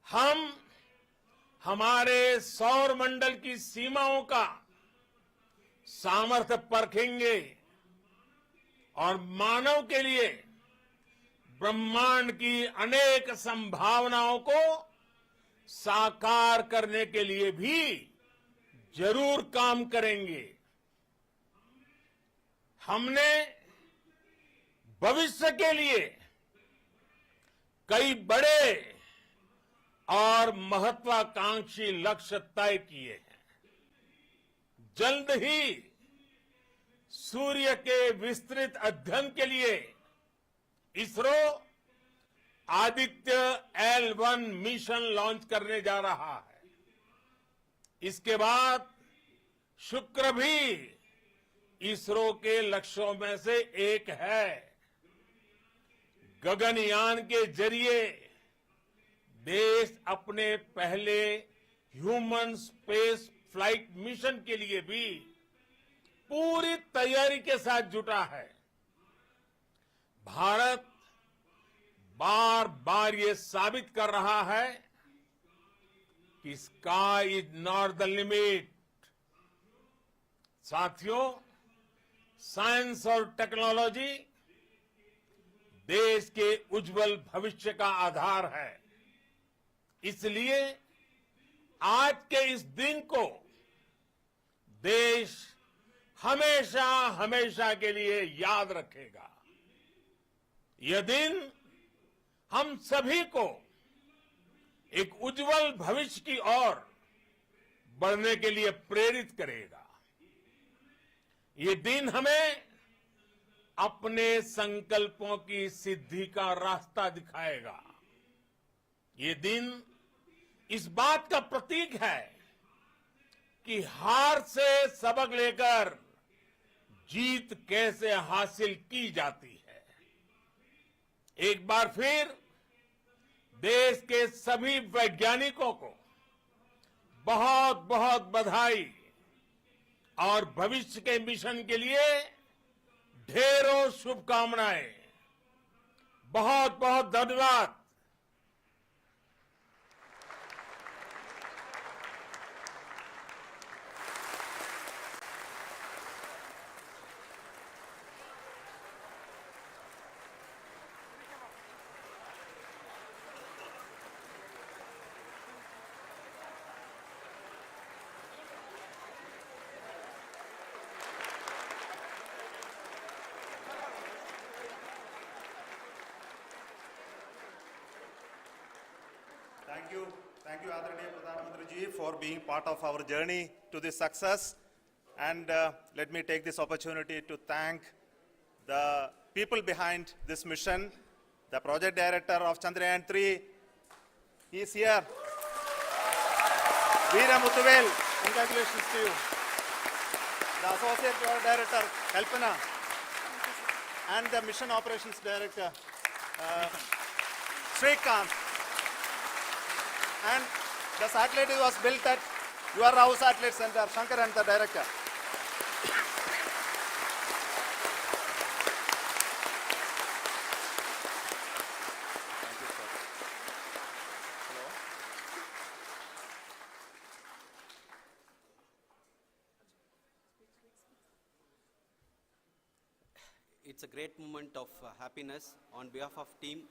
हम हमारे सौर मंडल की सीमाओं का सामर्थ्य परखेंगे और मानव के लिए ब्रह्मांड की अनेक संभावनाओं को साकार करने के लिए भी जरूर काम करेंगे। हमने भविष्य के लिए कई बड़े और महत्वाकांक्षी लक्ष्य तय किए हैं। जल्द ही सूर्य के विस्तृत अध्ययन के लिए ISRO Aditya L1 mission launch करने जा रहा है। इसके बाद शुक्र भी इसरो के लक्ष्यों में से एक है। गगनयान के जरिए देश अपने पहले ह्यूमन स्पेस फ्लाइट मिशन के लिए भी पूरी तैयारी के साथ जुटा है। भारत बार बार ये साबित कर रहा है कि sky is not the limit. साथियों, साइंस और टेक्नोलॉजी देश के उज्जवल भविष्य का आधार है। इसलिए आज के इस दिन को देश हमेशा हमेशा के लिए याद रखेगा। यह दिन हम सभी को एक उज्जवल भविष्य की ओर बढ़ने के लिए प्रेरित करेगा। ये दिन हमें अपने संकल्पों की सिद्धि का रास्ता दिखाएगा। ये दिन इस बात का प्रतीक है कि हार से सबक लेकर जीत कैसे हासिल की जाती है। एक बार फिर देश के सभी वैज्ञानिकों को बहुत बहुत बधाई और भविष्य के मिशन के लिए ढेरों शुभकामनाएं। बहुत बहुत धन्यवाद। Thank you, Adharaniya Pradhan Mantri ji, for being part of our journey to this success. And let me take this opportunity to thank the people behind this mission, the project director of Chandrayaan 3. He is here. Veera Muthuvel, congratulations to you. The associate project director, Kalpana, and the mission operations director, Srikanth. And the satellite was built at your house satellite center, Shankar and the director. Thank you, sir. Hello. It's a great moment of happiness on behalf of team.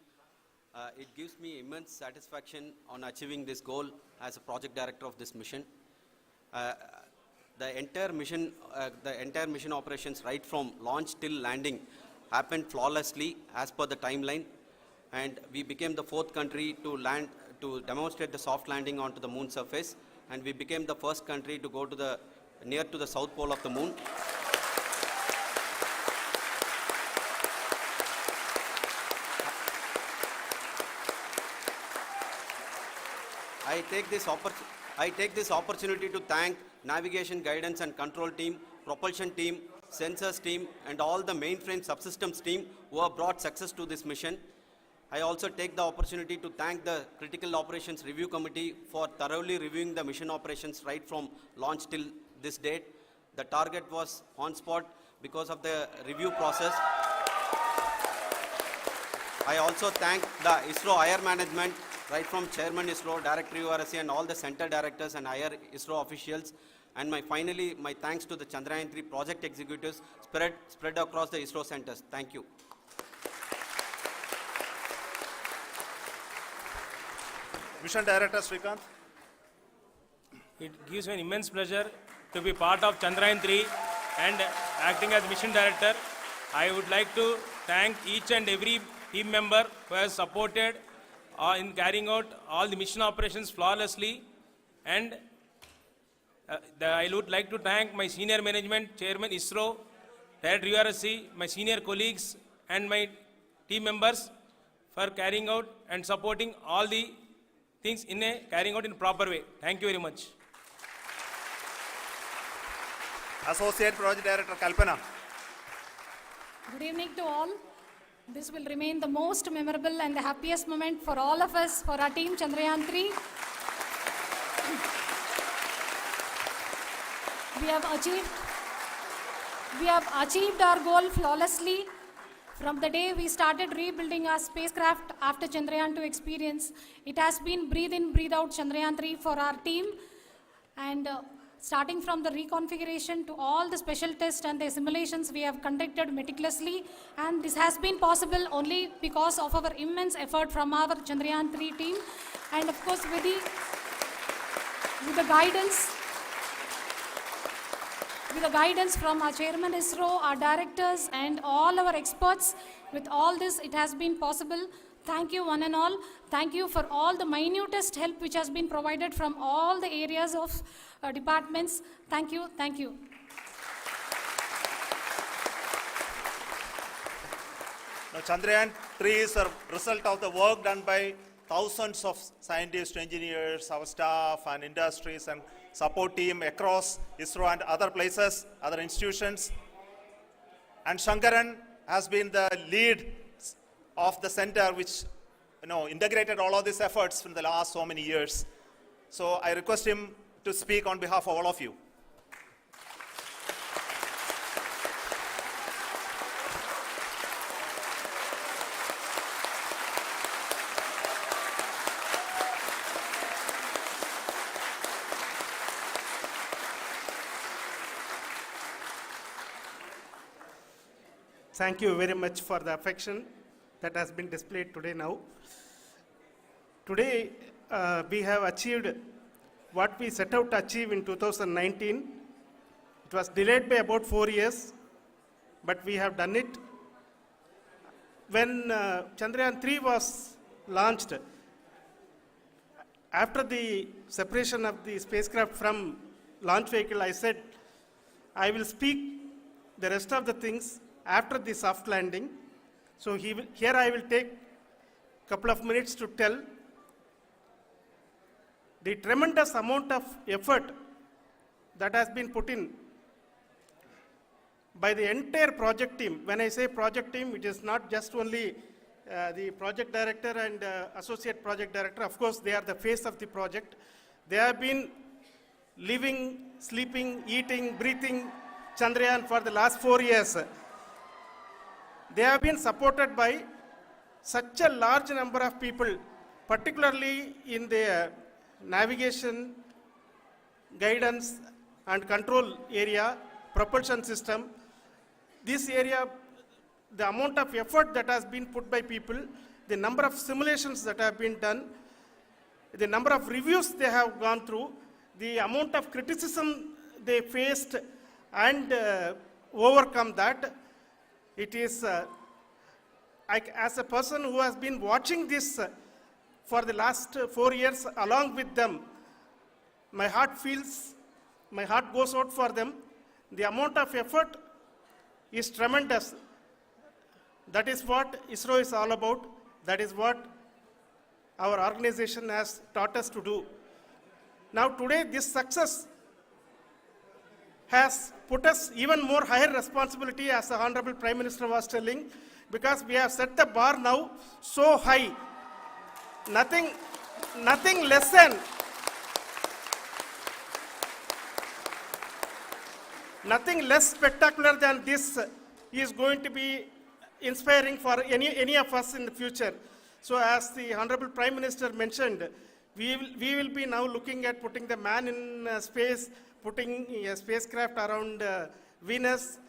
It gives me immense satisfaction on achieving this goal as a project director of this mission. The entire mission operations right from launch till landing happened flawlessly as per the timeline, and we became the 4th country to demonstrate the soft landing onto the moon surface, and we became the first country to go to near to the south pole of the moon. I take this opportunity to thank navigation, guidance and control team, propulsion team, sensors team and all the mainframe subsystems team who have brought success to this mission. I also take the opportunity to thank the Critical Operations Review Committee for thoroughly reviewing the mission operations right from launch till this date. The target was on spot because of the review process. I also thank the ISRO higher management, right from Chairman ISRO, Director URSC and all the center directors and higher ISRO officials. And finally, my thanks to the Chandrayaan 3 project executives spread across the ISRO centers. Thank you. Mission Director Srikanth. It gives me an immense pleasure to be part of Chandrayaan 3 and acting as mission director. I would like to thank each and every team member who has supported in carrying out all the mission operations flawlessly. And I would like to thank my senior management, Chairman ISRO, Director URSC, my senior colleagues and my team members for carrying out and supporting all the things carrying out in a proper way. Thank you very much. Associate Project Director Kalpana. Good evening to all. This will remain the most memorable and the happiest moment for all of us, for our team Chandrayaan 3. We have achieved our goal flawlessly. From the day we started rebuilding our spacecraft after Chandrayaan 2 experience, it has been breathe in, breathe out Chandrayaan 3 for our team. And starting from the reconfiguration to all the special tests and the simulations we have conducted meticulously. And this has been possible only because of our immense effort from our Chandrayaan 3 team. And of course, with the guidance from our Chairman ISRO, our directors, and all our experts. With all this, it has been possible. Thank you, one and all. Thank you for all the minutest help which has been provided from all the areas of departments. Thank you. Thank you. Now, Chandrayaan 3 is a result of the work done by thousands of scientists, engineers, our staff, and industries and support team across ISRO and other places, other institutions. And Shankaran has been the lead of the center which integrated all of these efforts in the last so many years. So I request him to speak on behalf of all of you. Thank you very much for the affection that has been displayed today now. Today, we have achieved what we set out to achieve in 2019. It was delayed by about 4 years, but we have done it. When Chandrayaan 3 was launched, after the separation of the spacecraft from launch vehicle, I said, I will speak the rest of the things after the soft landing. So here I will take a couple of minutes to tell the tremendous amount of effort that has been put in by the entire project team. When I say project team, it is not just only the project director and associate project director. Of course, they are the face of the project. They have been living, sleeping, eating, breathing Chandrayaan for the last 4 years. They have been supported by such a large number of people, particularly in the navigation, guidance and control area, propulsion system. This area, the amount of effort that has been put by people, the number of simulations that have been done, the number of reviews they have gone through, the amount of criticism they faced and overcome that. It is, as a person who has been watching this for the last 4 years along with them, my heart goes out for them. The amount of effort is tremendous. That is what ISRO is all about. That is what our organization has taught us to do. Now today, this success has put us even more higher responsibility, as the Honorable Prime Minister was telling, because we have set the bar now so high. Nothing less spectacular than this is going to be inspiring for any of us in the future. So as the Honorable Prime Minister mentioned, we will be now looking at putting the man in space, putting a spacecraft around Venus,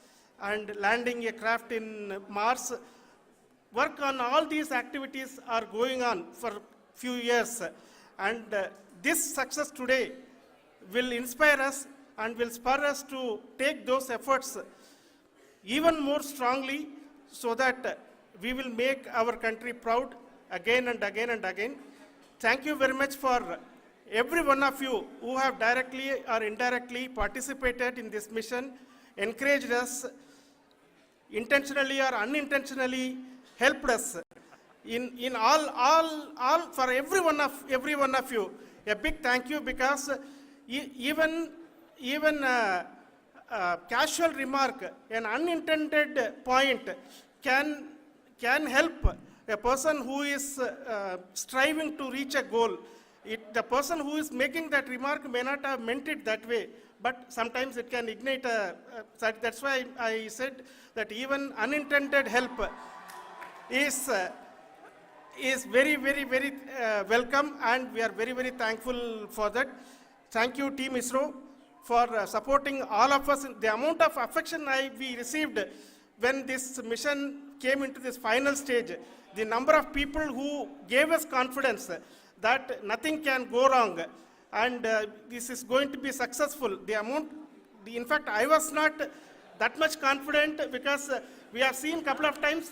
and landing a craft in Mars. Work on all these activities are going on for few years, and this success today will inspire us and will spur us to take those efforts even more strongly, so that we will make our country proud again and again and again. Thank you very much for every one of you who have directly or indirectly participated in this mission, encouraged us, intentionally or unintentionally helped us in all for every one of you. A big thank you, because even casual remark, an unintended point can help a person who is striving to reach a goal. The person who is making that remark may not have meant it that way, but sometimes it can ignite that's why I said that even unintended help is very, very, very welcome, and we are very, very thankful for that. Thank you, Team ISRO, for supporting all of us. The amount of affection we received when this mission came into this final stage, the number of people who gave us confidence that nothing can go wrong, and this is going to be successful. In fact, I was not that much confident, because we have seen a couple of times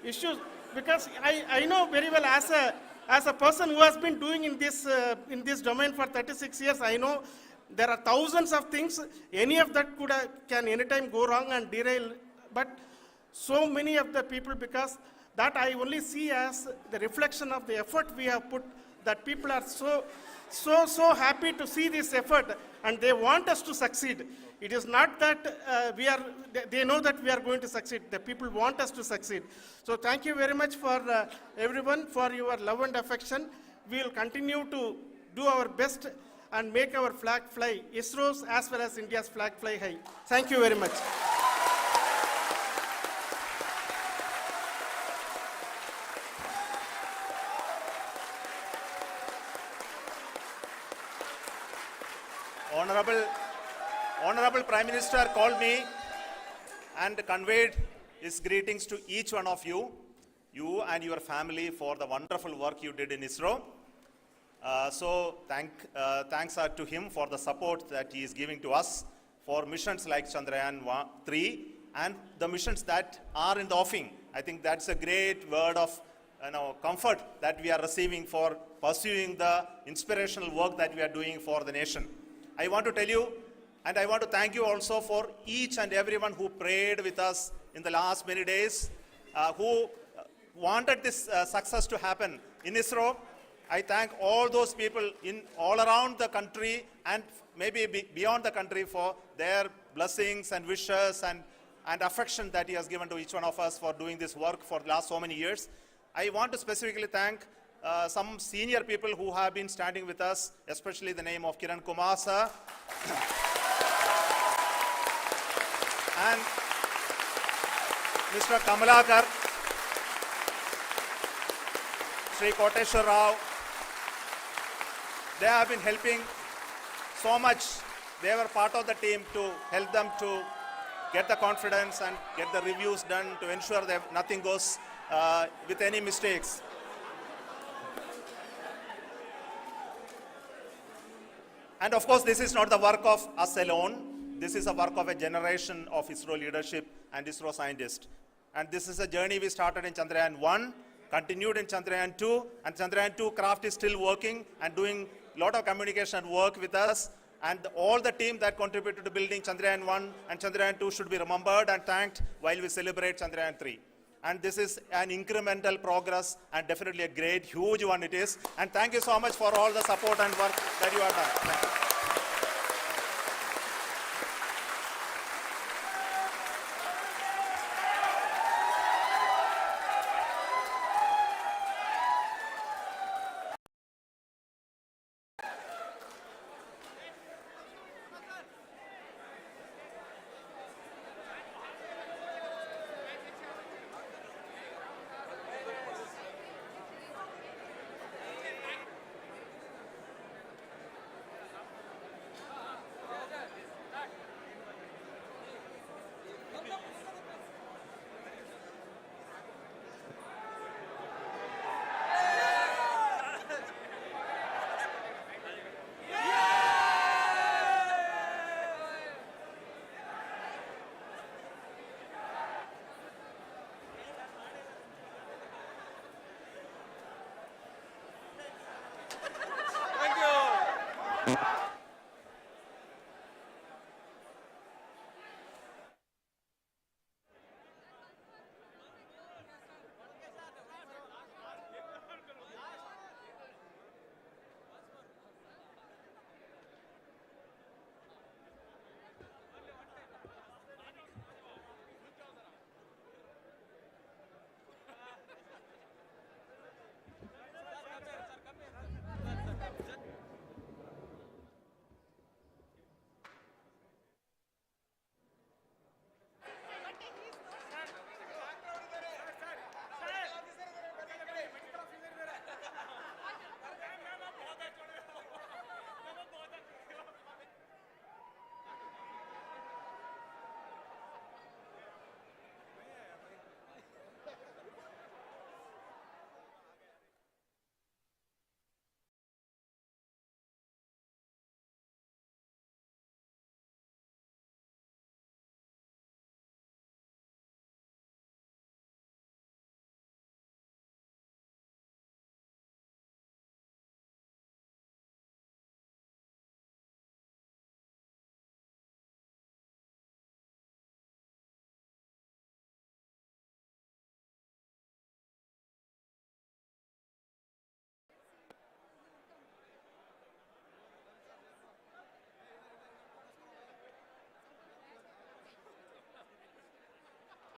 issues, because I know very well, as a person who has been doing in this domain for 36 years, I know there are thousands of things. Any of that can anytime go wrong and derail, but so many of the people, because that I only see as the reflection of the effort we have put, that people are so happy to see this effort, and they want us to succeed. It is not that they know that we are going to succeed. The people want us to succeed. So thank you very much for everyone, for your love and affection. We will continue to do our best and make our flag fly, ISRO's as well as India's flag fly high. Thank you very much. Honorable Prime Minister called me and conveyed his greetings to each one of you and your family, for the wonderful work you did in ISRO. Thanks are to him for the support that he is giving to us for missions like Chandrayaan 3 and the missions that are in the offing. I think that's a great word of comfort that we are receiving for pursuing the inspirational work that we are doing for the nation. I want to tell you, and I want to thank you also for each and everyone who prayed with us in the last many days, who wanted this success to happen in ISRO. I thank all those people all around the country and maybe beyond the country for their blessings and wishes and affection that he has given to each one of us for doing this work for the last so many years. I want to specifically thank some senior people who have been standing with us, especially the name of Kiran Kumar sir and Mr. Kamalakar, Sri Koteshwar Rao. They have been helping so much. They were part of the team to help them to get the confidence and get the reviews done to ensure that nothing goes with any mistakes. And of course, this is not the work of us alone. This is a work of a generation of ISRO leadership and ISRO scientists. And this is a journey we started in Chandrayaan 1, continued in Chandrayaan 2, and Chandrayaan 2 craft is still working and doing a lot of communication work with us. And all the team that contributed to building Chandrayaan 1 and Chandrayaan 2 should be remembered and thanked while we celebrate Chandrayaan 3. And this is an incremental progress and definitely a great, huge one it is. And thank you so much for all the support and work that you have done. Thank you. Thank you.